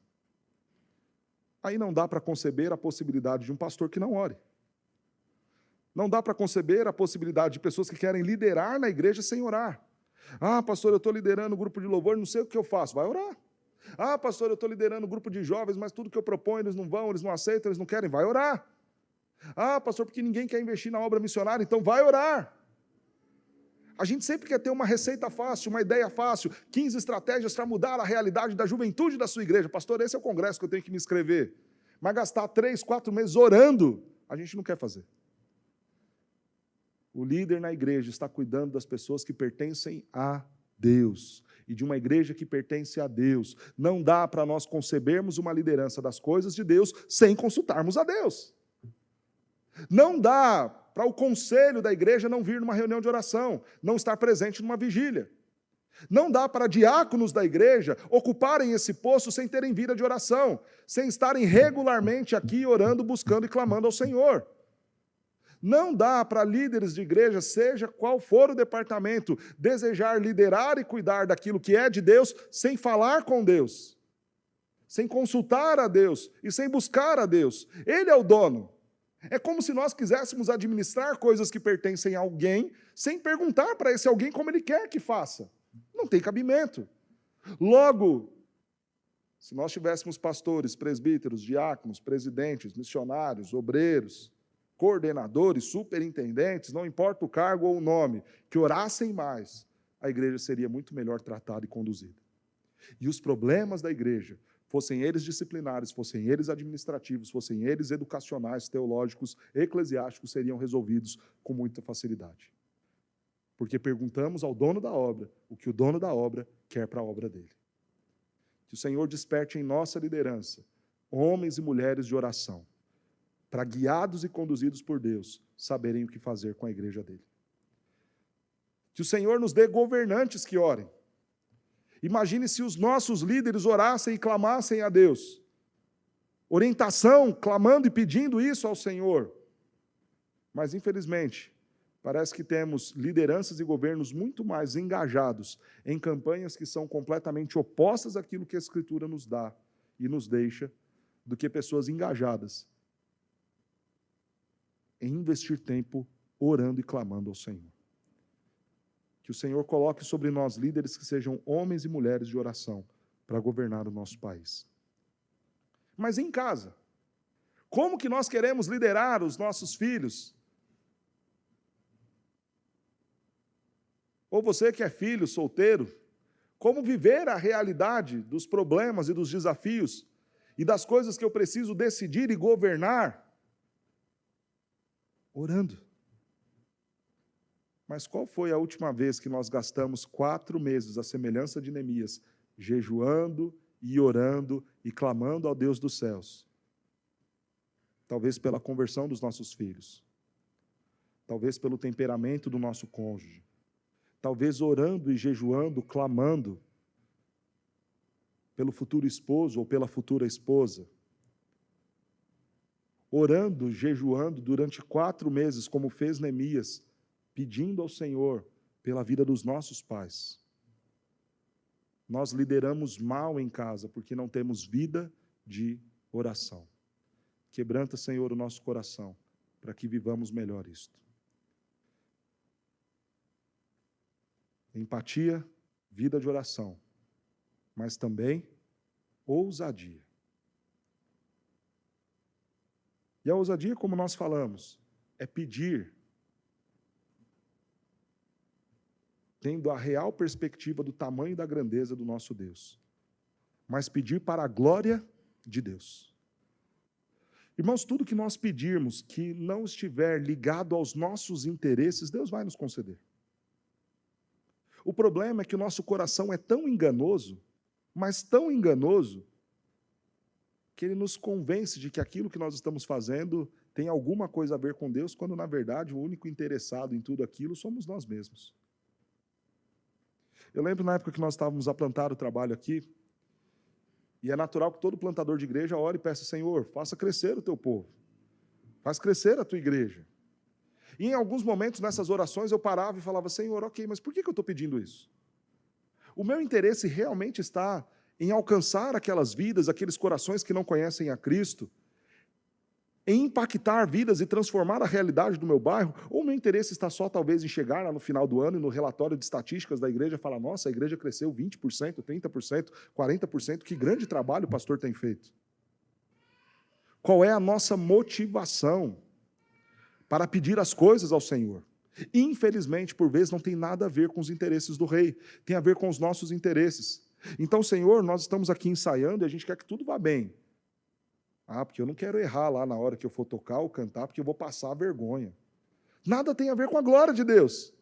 Aí não dá para conceber a possibilidade de um pastor que não ore. Não dá para conceber a possibilidade de pessoas que querem liderar na igreja sem orar. Ah, pastor, eu estou liderando o grupo de louvor, não sei o que eu faço. Vai orar. Ah, pastor, eu estou liderando o grupo de jovens, mas tudo que eu proponho eles não vão, eles não aceitam, eles não querem. Vai orar. Ah, pastor, porque ninguém quer investir na obra missionária, então vai orar. A gente sempre quer ter uma receita fácil, uma ideia fácil, 15 estratégias para mudar a realidade da juventude da sua igreja. Pastor, esse é o congresso que eu tenho que me inscrever. Mas gastar 3, 4 meses orando, a gente não quer fazer. O líder na igreja está cuidando das pessoas que pertencem a Deus. E de uma igreja que pertence a Deus. Não dá para nós concebermos uma liderança das coisas de Deus sem consultarmos a Deus. Não dá para o conselho da igreja não vir numa reunião de oração, não estar presente numa vigília. Não dá para diáconos da igreja ocuparem esse posto sem terem vida de oração, sem estarem regularmente aqui orando, buscando e clamando ao Senhor. Não dá para líderes de igreja, seja qual for o departamento, desejar liderar e cuidar daquilo que é de Deus, sem falar com Deus, sem consultar a Deus e sem buscar a Deus. Ele é o dono. É como se nós quiséssemos administrar coisas que pertencem a alguém, sem perguntar para esse alguém como ele quer que faça. Não tem cabimento. Logo, se nós tivéssemos pastores, presbíteros, diáconos, presidentes, missionários, obreiros, coordenadores, superintendentes, não importa o cargo ou o nome, que orassem mais, a igreja seria muito melhor tratada e conduzida. E os problemas da igreja, fossem eles disciplinares, fossem eles administrativos, fossem eles educacionais, teológicos, eclesiásticos, seriam resolvidos com muita facilidade. Porque perguntamos ao dono da obra o que o dono da obra quer para a obra dele. Que o Senhor desperte em nossa liderança homens e mulheres de oração, para, guiados e conduzidos por Deus, saberem o que fazer com a igreja dele. Que o Senhor nos dê governantes que orem. Imagine se os nossos líderes orassem e clamassem a Deus. Orientação, clamando e pedindo isso ao Senhor. Mas, infelizmente, parece que temos lideranças e governos muito mais engajados em campanhas que são completamente opostas àquilo que a Escritura nos dá e nos deixa, do que pessoas engajadas em investir tempo orando e clamando ao Senhor. Que o Senhor coloque sobre nós líderes que sejam homens e mulheres de oração para governar o nosso país. Mas em casa, como que nós queremos liderar os nossos filhos? Ou você que é filho, solteiro, como viver a realidade dos problemas e dos desafios e das coisas que eu preciso decidir e governar? Orando. Mas qual foi a última vez que nós gastamos 4 meses, à semelhança de Neemias, jejuando e orando e clamando ao Deus dos céus? Talvez pela conversão dos nossos filhos. Talvez pelo temperamento do nosso cônjuge. Talvez orando e jejuando, clamando pelo futuro esposo ou pela futura esposa, orando, jejuando durante 4 meses, como fez Neemias, pedindo ao Senhor pela vida dos nossos pais. Nós lideramos mal em casa, porque não temos vida de oração. Quebranta, Senhor, o nosso coração, para que vivamos melhor isto. Empatia, vida de oração, mas também ousadia. E a ousadia, como nós falamos, é pedir, tendo a real perspectiva do tamanho e da grandeza do nosso Deus, mas pedir para a glória de Deus. Irmãos, tudo que nós pedirmos que não estiver ligado aos nossos interesses, Deus vai nos conceder. O problema é que o nosso coração é tão enganoso, mas tão enganoso, que ele nos convence de que aquilo que nós estamos fazendo tem alguma coisa a ver com Deus, quando, na verdade, o único interessado em tudo aquilo somos nós mesmos. Eu lembro na época que nós estávamos a plantar o trabalho aqui, e é natural que todo plantador de igreja ore e peça: Senhor, faça crescer o teu povo, faz crescer a tua igreja. E em alguns momentos, nessas orações, eu parava e falava: Senhor, ok, mas por que eu estou pedindo isso? O meu interesse realmente está em alcançar aquelas vidas, aqueles corações que não conhecem a Cristo, em impactar vidas e transformar a realidade do meu bairro, ou o meu interesse está só talvez em chegar lá no final do ano e no relatório de estatísticas da igreja falar: nossa, a igreja cresceu 20%, 30%, 40%, que grande trabalho o pastor tem feito. Qual é a nossa motivação para pedir as coisas ao Senhor? Infelizmente, por vezes, não tem nada a ver com os interesses do rei, tem a ver com os nossos interesses. Então, Senhor, nós estamos aqui ensaiando e a gente quer que tudo vá bem. Porque eu não quero errar lá na hora que eu for tocar ou cantar, porque eu vou passar vergonha. Nada tem a ver com a glória de Deus.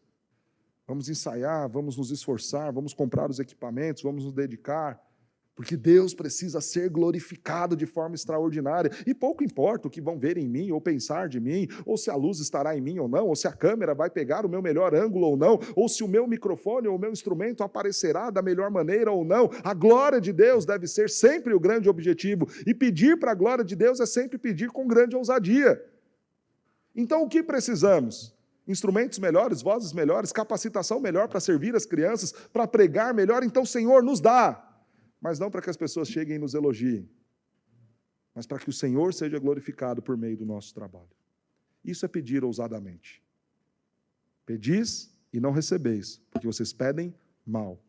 Vamos ensaiar, vamos nos esforçar, vamos comprar os equipamentos, vamos nos dedicar, porque Deus precisa ser glorificado de forma extraordinária. E pouco importa o que vão ver em mim, ou pensar de mim, ou se a luz estará em mim ou não, ou se a câmera vai pegar o meu melhor ângulo ou não, ou se o meu microfone ou o meu instrumento aparecerá da melhor maneira ou não. A glória de Deus deve ser sempre o grande objetivo. E pedir para a glória de Deus é sempre pedir com grande ousadia. Então, o que precisamos? Instrumentos melhores, vozes melhores, capacitação melhor para servir as crianças, para pregar melhor. Então, Senhor, nos dá. Mas não para que as pessoas cheguem e nos elogiem, mas para que o Senhor seja glorificado por meio do nosso trabalho. Isso é pedir ousadamente. Pedis e não recebeis, porque vocês pedem mal.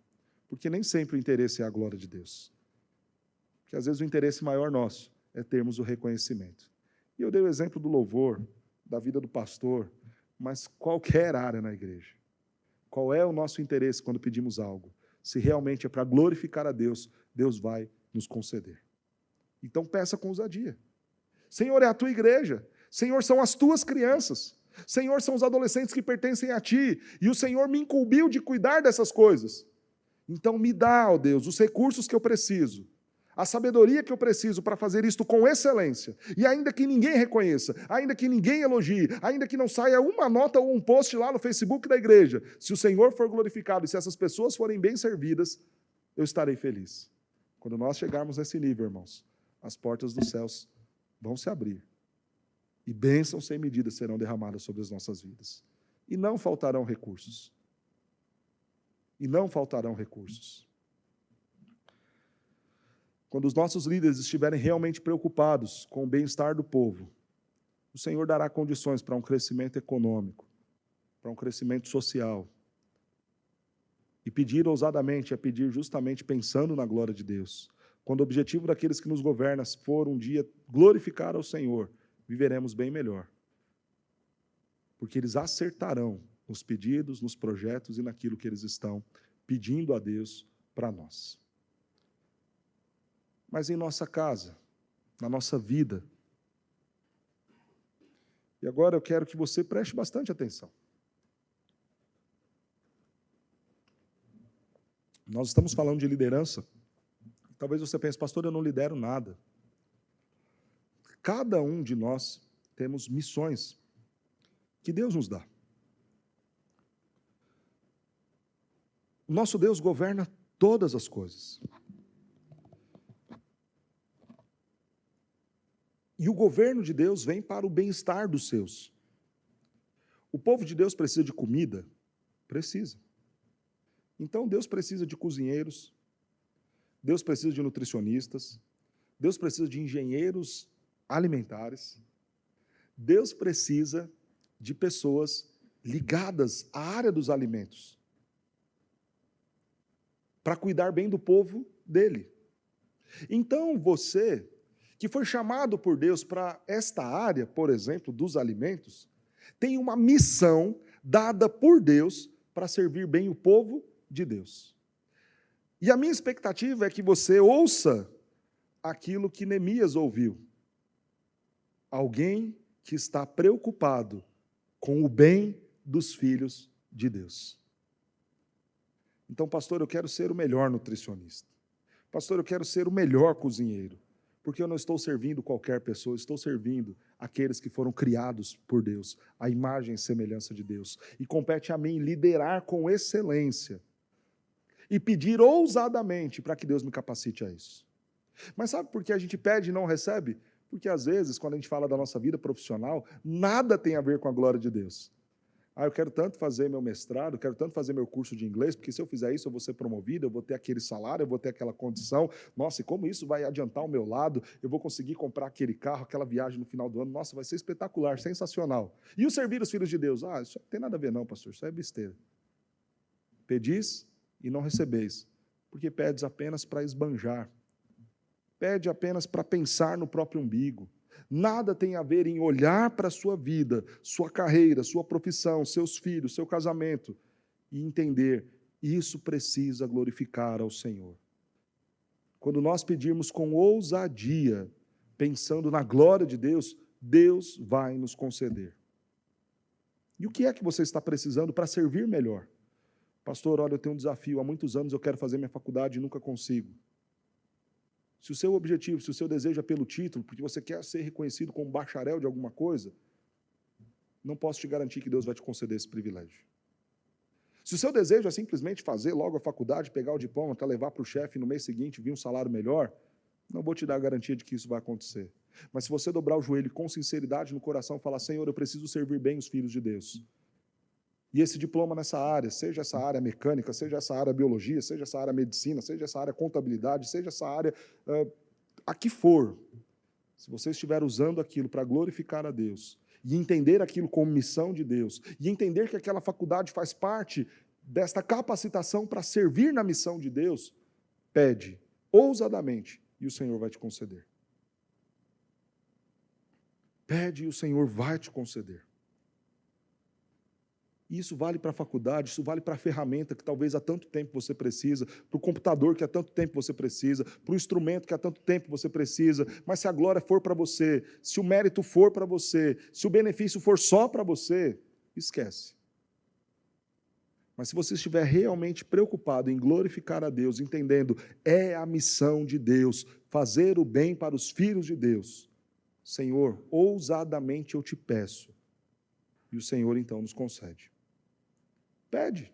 Porque nem sempre o interesse é a glória de Deus. Porque às vezes o interesse maior nosso é termos o reconhecimento. E eu dei o exemplo do louvor, da vida do pastor, mas qualquer área na igreja. Qual é o nosso interesse quando pedimos algo? Se realmente é para glorificar a Deus, Deus vai nos conceder. Então peça com ousadia. Senhor, é a tua igreja. Senhor, são as tuas crianças. Senhor, são os adolescentes que pertencem a ti. E o Senhor me incumbiu de cuidar dessas coisas. Então me dá, ó Deus, os recursos que eu preciso, a sabedoria que eu preciso para fazer isto com excelência. E ainda que ninguém reconheça, ainda que ninguém elogie, ainda que não saia uma nota ou um post lá no Facebook da igreja, se o Senhor for glorificado e se essas pessoas forem bem servidas, eu estarei feliz. Quando nós chegarmos nesse nível, irmãos, as portas dos céus vão se abrir. E bênçãos sem medida serão derramadas sobre as nossas vidas. E não faltarão recursos. E não faltarão recursos. Quando os nossos líderes estiverem realmente preocupados com o bem-estar do povo, o Senhor dará condições para um crescimento econômico, para um crescimento social. E pedir ousadamente é pedir justamente pensando na glória de Deus. Quando o objetivo daqueles que nos governam for um dia glorificar ao Senhor, viveremos bem melhor. Porque eles acertarão nos pedidos, nos projetos e naquilo que eles estão pedindo a Deus para nós. Mas em nossa casa, na nossa vida. E agora eu quero que você preste bastante atenção. Nós estamos falando de liderança. Talvez você pense: pastor, eu não lidero nada. Cada um de nós temos missões que Deus nos dá. O nosso Deus governa todas as coisas. E o governo de Deus vem para o bem-estar dos seus. O povo de Deus precisa de comida? Precisa. Então Deus precisa de cozinheiros, Deus precisa de nutricionistas, Deus precisa de engenheiros alimentares, Deus precisa de pessoas ligadas à área dos alimentos, para cuidar bem do povo dele. Então você, que foi chamado por Deus para esta área, por exemplo, dos alimentos, tem uma missão dada por Deus para servir bem o povo de Deus. E a minha expectativa é que você ouça aquilo que Neemias ouviu. Alguém que está preocupado com o bem dos filhos de Deus. Então, pastor, eu quero ser o melhor nutricionista. Pastor, eu quero ser o melhor cozinheiro. Porque eu não estou servindo qualquer pessoa, estou servindo aqueles que foram criados por Deus, a imagem e semelhança de Deus. E compete a mim liderar com excelência e pedir ousadamente para que Deus me capacite a isso. Mas sabe por que a gente pede e não recebe? Porque às vezes, quando a gente fala da nossa vida profissional, nada tem a ver com a glória de Deus. Eu quero tanto fazer meu mestrado, quero tanto fazer meu curso de inglês, porque se eu fizer isso eu vou ser promovido, eu vou ter aquele salário, eu vou ter aquela condição. Nossa, e como isso vai adiantar o meu lado, eu vou conseguir comprar aquele carro, aquela viagem no final do ano. Nossa, vai ser espetacular, sensacional. E o servir os filhos de Deus? Isso não tem nada a ver não, pastor, isso é besteira. Pedis e não recebeis, porque pedes apenas para esbanjar. Pede apenas para pensar no próprio umbigo. Nada tem a ver em olhar para a sua vida, sua carreira, sua profissão, seus filhos, seu casamento e entender, isso precisa glorificar ao Senhor. Quando nós pedirmos com ousadia, pensando na glória de Deus, Deus vai nos conceder. E o que é que você está precisando para servir melhor? Pastor, olha, eu tenho um desafio, há muitos anos eu quero fazer minha faculdade e nunca consigo. Se o seu objetivo, se o seu desejo é pelo título, porque você quer ser reconhecido como bacharel de alguma coisa, não posso te garantir que Deus vai te conceder esse privilégio. Se o seu desejo é simplesmente fazer logo a faculdade, pegar o diploma, até levar para o chefe e no mês seguinte vir um salário melhor, não vou te dar a garantia de que isso vai acontecer. Mas se você dobrar o joelho com sinceridade no coração e falar, Senhor, eu preciso servir bem os filhos de Deus. E esse diploma nessa área, seja essa área mecânica, seja essa área biologia, seja essa área medicina, seja essa área contabilidade, seja essa área a que for, se você estiver usando aquilo para glorificar a Deus, e entender aquilo como missão de Deus, e entender que aquela faculdade faz parte desta capacitação para servir na missão de Deus, pede ousadamente e o Senhor vai te conceder. Pede e o Senhor vai te conceder. E isso vale para a faculdade, isso vale para a ferramenta que talvez há tanto tempo você precisa, para o computador que há tanto tempo você precisa, para o instrumento que há tanto tempo você precisa, mas se a glória for para você, se o mérito for para você, se o benefício for só para você, esquece. Mas se você estiver realmente preocupado em glorificar a Deus, entendendo, é a missão de Deus, fazer o bem para os filhos de Deus, Senhor, ousadamente eu te peço, e o Senhor então nos concede. Pede,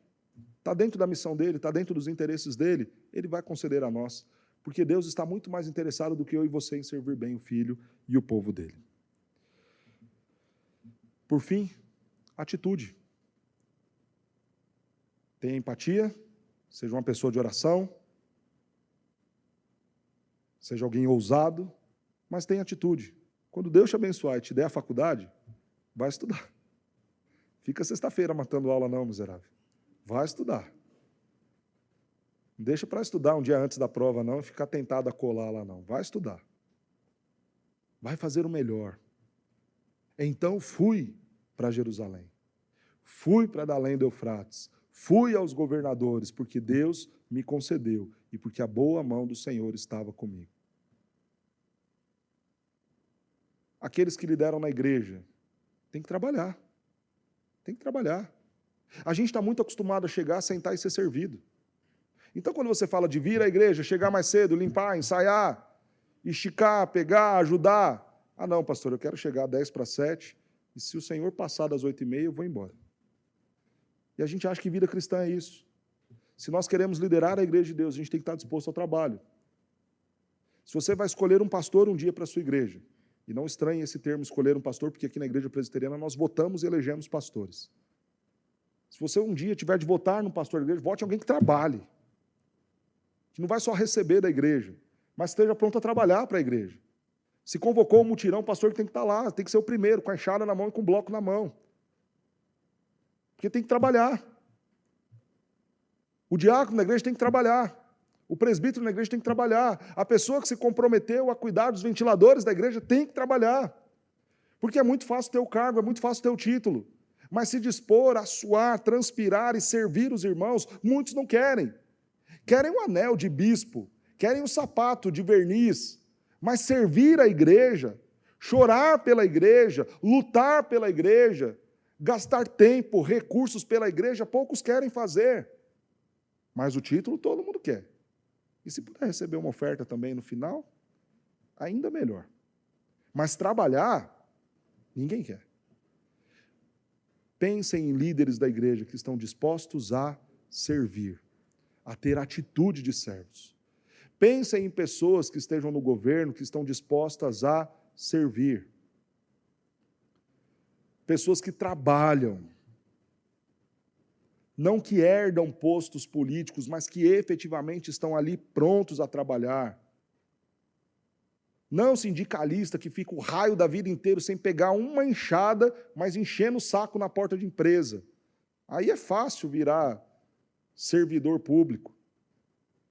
está dentro da missão dele, está dentro dos interesses dele, ele vai conceder a nós, porque Deus está muito mais interessado do que eu e você em servir bem o Filho e o povo dele. Por fim, atitude. Tenha empatia, seja uma pessoa de oração, seja alguém ousado, mas tenha atitude. Quando Deus te abençoar e te der a faculdade, vai estudar. Fica sexta-feira matando aula não, miserável. Vai estudar. Não deixa para estudar um dia antes da prova não e ficar tentado a colar lá não. Vai estudar. Vai fazer o melhor. Então fui para Jerusalém. Fui para além do Eufrates. Fui aos governadores, porque Deus me concedeu e porque a boa mão do Senhor estava comigo. Aqueles que lideram na igreja, tem que trabalhar. Tem que trabalhar. A gente está muito acostumado a chegar, sentar e ser servido. Então, quando você fala de vir à igreja, chegar mais cedo, limpar, ensaiar, esticar, pegar, ajudar. Não, pastor, eu quero chegar 6:50 e se o Senhor passar das 8:30, eu vou embora. E a gente acha que vida cristã é isso. Se nós queremos liderar a igreja de Deus, a gente tem que estar disposto ao trabalho. Se você vai escolher um pastor um dia para a sua igreja, E não estranhe esse termo, escolher um pastor, porque aqui na igreja presbiteriana nós votamos e elegemos pastores. Se você um dia tiver de votar num pastor da igreja, vote em alguém que trabalhe. Que não vai só receber da igreja, mas esteja pronto a trabalhar para a igreja. Se convocou um mutirão, o pastor tem que estar lá, tem que ser o primeiro, com a enxada na mão e com o bloco na mão. Porque tem que trabalhar. O diácono na igreja tem que trabalhar. O presbítero na igreja tem que trabalhar. A pessoa que se comprometeu a cuidar dos ventiladores da igreja tem que trabalhar. Porque é muito fácil ter o cargo, é muito fácil ter o título. Mas se dispor a suar, transpirar e servir os irmãos, muitos não querem. Querem um anel de bispo, querem um sapato de verniz, mas servir a igreja, chorar pela igreja, lutar pela igreja, gastar tempo, recursos pela igreja, poucos querem fazer. Mas o título todo mundo quer. E se puder receber uma oferta também no final, ainda melhor. Mas trabalhar, ninguém quer. Pensem em líderes da igreja que estão dispostos a servir, a ter atitude de servos. Pensem em pessoas que estejam no governo, que estão dispostas a servir. Pessoas que trabalham. Não que herdam postos políticos, mas que efetivamente estão ali prontos a trabalhar. Não sindicalista que fica o raio da vida inteiro sem pegar uma enxada, mas enchendo o saco na porta de empresa. Aí é fácil virar servidor público,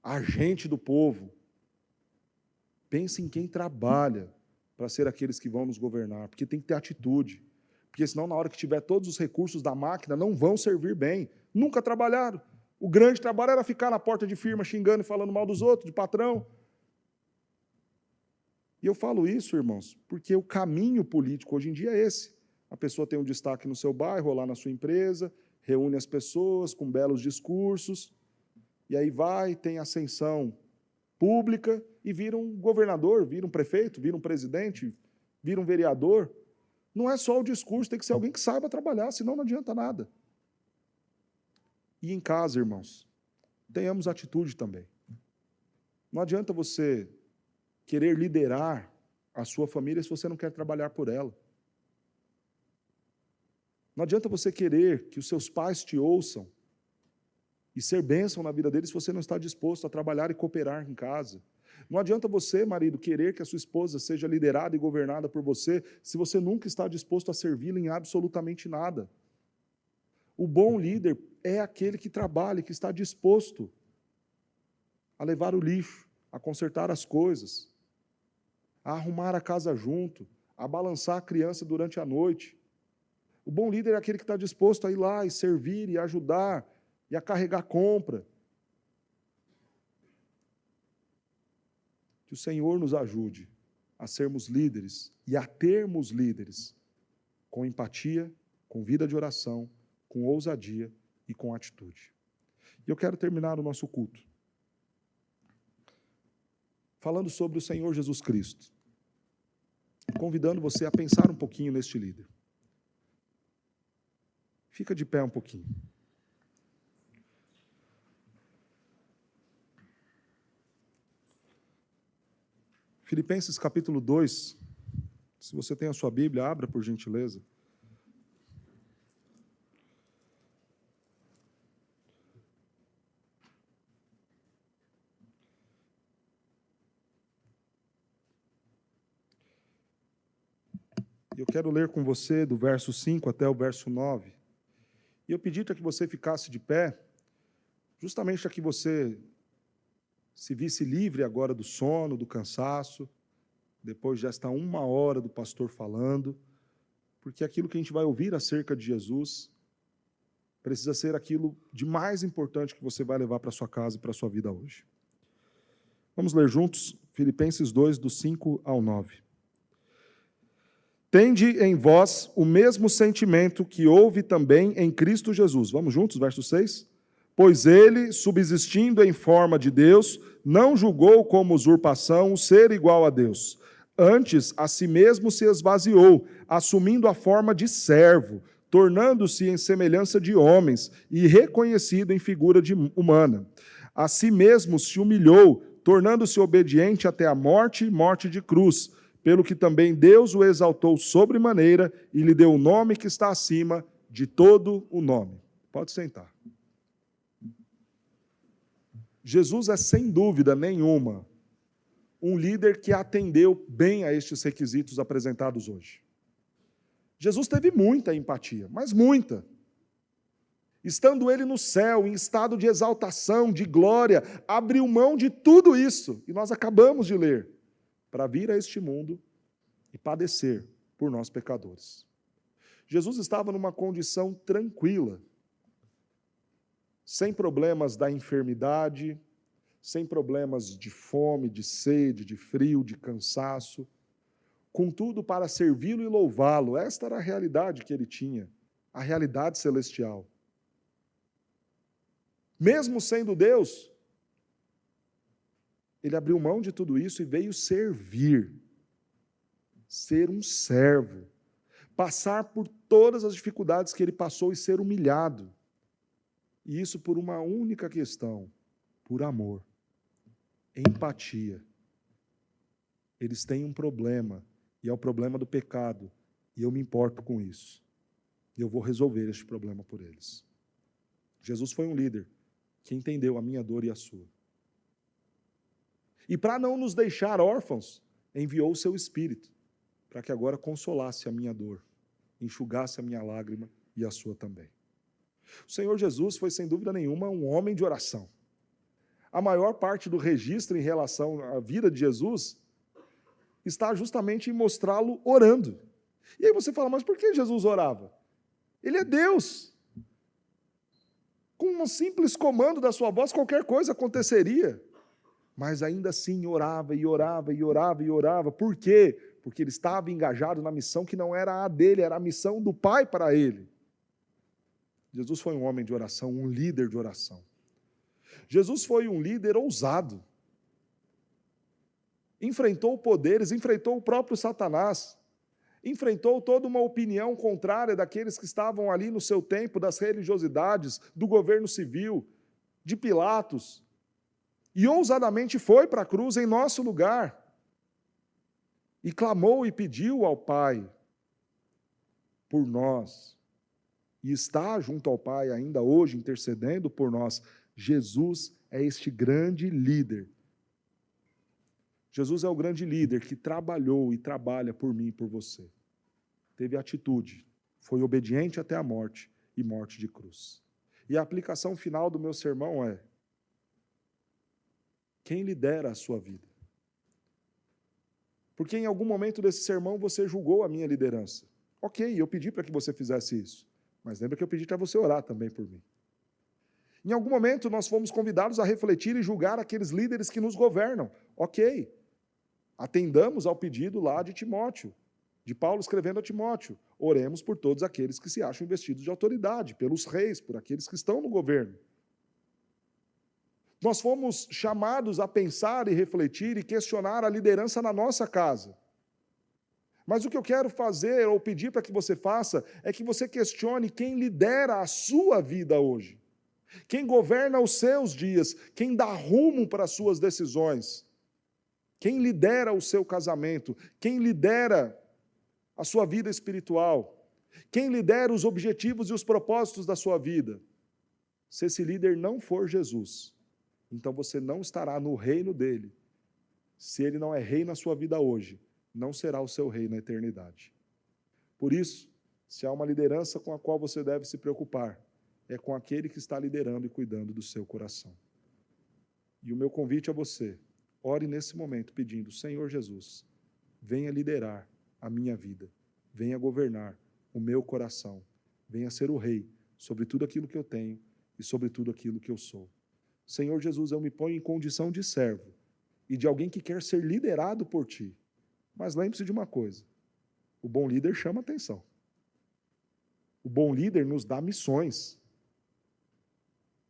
agente do povo. Pense em quem trabalha para ser aqueles que vão nos governar, porque tem que ter atitude. Porque senão, na hora que tiver todos os recursos da máquina, não vão servir bem. Nunca trabalharam. O grande trabalho era ficar na porta de firma xingando e falando mal dos outros, de patrão. E eu falo isso, irmãos, porque o caminho político hoje em dia é esse. A pessoa tem um destaque no seu bairro, ou lá na sua empresa, reúne as pessoas com belos discursos, e aí vai, tem ascensão pública e vira um governador, vira um prefeito, vira um presidente, vira um vereador. Não é só o discurso, tem que ser alguém que saiba trabalhar, senão não adianta nada. E em casa, irmãos, tenhamos atitude também. Não adianta você querer liderar a sua família se você não quer trabalhar por ela. Não adianta você querer que os seus pais te ouçam e ser bênção na vida deles se você não está disposto a trabalhar e cooperar em casa. Não adianta você, marido, querer que a sua esposa seja liderada e governada por você se você nunca está disposto a servi-la em absolutamente nada. O bom líder é aquele que trabalha, que está disposto a levar o lixo, a consertar as coisas, a arrumar a casa junto, a balançar a criança durante a noite. O bom líder é aquele que está disposto a ir lá e servir, e ajudar, e a carregar compra. Que o Senhor nos ajude a sermos líderes e a termos líderes com empatia, com vida de oração, com ousadia e com atitude. E eu quero terminar o nosso culto falando sobre o Senhor Jesus Cristo, convidando você a pensar um pouquinho neste líder. Fica de pé um pouquinho. Filipenses capítulo 2, se você tem a sua Bíblia, abra por gentileza. Eu quero ler com você do verso 5 até o verso 9. E eu pedi para que você ficasse de pé, justamente para que você se visse livre agora do sono, do cansaço, depois desta 1 hora do pastor falando, porque aquilo que a gente vai ouvir acerca de Jesus precisa ser aquilo de mais importante que você vai levar para a sua casa e para a sua vida hoje. Vamos ler juntos Filipenses 2, do 5 ao 9. Tende em vós o mesmo sentimento que houve também em Cristo Jesus. Vamos juntos, verso 6? Pois ele, subsistindo em forma de Deus, não julgou como usurpação o ser igual a Deus. Antes, a si mesmo se esvaziou, assumindo a forma de servo, tornando-se em semelhança de homens e reconhecido em figura humana. A si mesmo se humilhou, tornando-se obediente até a morte e morte de cruz. pelo que também Deus o exaltou sobremaneira e lhe deu o nome que está acima de todo o nome. Pode sentar. Jesus é, sem dúvida nenhuma, um líder que atendeu bem a estes requisitos apresentados hoje. Jesus teve muita empatia, mas muita. Estando ele no céu, em estado de exaltação, de glória, abriu mão de tudo isso, e nós acabamos de ler, para vir a este mundo e padecer por nós pecadores. Jesus estava numa condição tranquila, sem problemas da enfermidade, sem problemas de fome, de sede, de frio, de cansaço, contudo para servi-lo e louvá-lo. Esta era a realidade que ele tinha, a realidade celestial. Mesmo sendo Deus, ele abriu mão de tudo isso e veio servir, ser um servo, passar por todas as dificuldades que ele passou e ser humilhado. E isso por uma única questão, por amor, empatia. Eles têm um problema, e é o problema do pecado, e eu me importo com isso. E eu vou resolver este problema por eles. Jesus foi um líder que entendeu a minha dor e a sua. E para não nos deixar órfãos, enviou o seu Espírito, para que agora consolasse a minha dor, enxugasse a minha lágrima e a sua também. O Senhor Jesus foi, sem dúvida nenhuma, um homem de oração. A maior parte do registro em relação à vida de Jesus está justamente em mostrá-lo orando. E aí você fala, mas por que Jesus orava? Ele é Deus. Com um simples comando da sua voz, qualquer coisa aconteceria. Mas ainda assim orava e orava e orava e orava. Por quê? Porque ele estava engajado na missão que não era a dele, era a missão do Pai para ele. Jesus foi um homem de oração, um líder de oração. Jesus foi um líder ousado. Enfrentou poderes, enfrentou o próprio Satanás. Enfrentou toda uma opinião contrária daqueles que estavam ali no seu tempo, das religiosidades, do governo civil, de Pilatos. E ousadamente foi para a cruz em nosso lugar. E clamou e pediu ao Pai por nós. E está junto ao Pai ainda hoje, intercedendo por nós. Jesus é este grande líder. Jesus é o grande líder que trabalhou e trabalha por mim e por você. Teve atitude, foi obediente até a morte e morte de cruz. E a aplicação final do meu sermão é: quem lidera a sua vida? Porque em algum momento desse sermão você julgou a minha liderança. Ok, eu pedi para que você fizesse isso. Mas lembra que eu pedi para você orar também por mim. Em algum momento nós fomos convidados a refletir e julgar aqueles líderes que nos governam. Ok, atendamos ao pedido lá de Timóteo, de Paulo escrevendo a Timóteo. Oremos por todos aqueles que se acham investidos de autoridade, pelos reis, por aqueles que estão no governo. Nós fomos chamados a pensar e refletir e questionar a liderança na nossa casa. Mas o que eu quero fazer ou pedir para que você faça é que você questione quem lidera a sua vida hoje. Quem governa os seus dias, quem dá rumo para as suas decisões. Quem lidera o seu casamento, quem lidera a sua vida espiritual, quem lidera os objetivos e os propósitos da sua vida. Se esse líder não for Jesus, então você não estará no reino dele. Se ele não é rei na sua vida hoje, não será o seu rei na eternidade. Por isso, se há uma liderança com a qual você deve se preocupar, é com aquele que está liderando e cuidando do seu coração. E o meu convite a você, ore nesse momento pedindo: Senhor Jesus, venha liderar a minha vida, venha governar o meu coração, venha ser o rei sobre tudo aquilo que eu tenho e sobre tudo aquilo que eu sou. Senhor Jesus, eu me ponho em condição de servo e de alguém que quer ser liderado por Ti. Mas lembre-se de uma coisa, o bom líder chama atenção. O bom líder nos dá missões,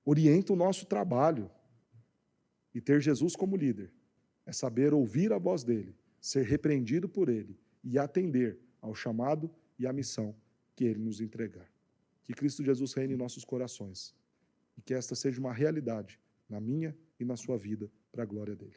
orienta o nosso trabalho. E ter Jesus como líder é saber ouvir a voz dele, ser repreendido por ele e atender ao chamado e à missão que ele nos entregar. Que Cristo Jesus reine em nossos corações e que esta seja uma realidade na minha e na sua vida, para a glória dele.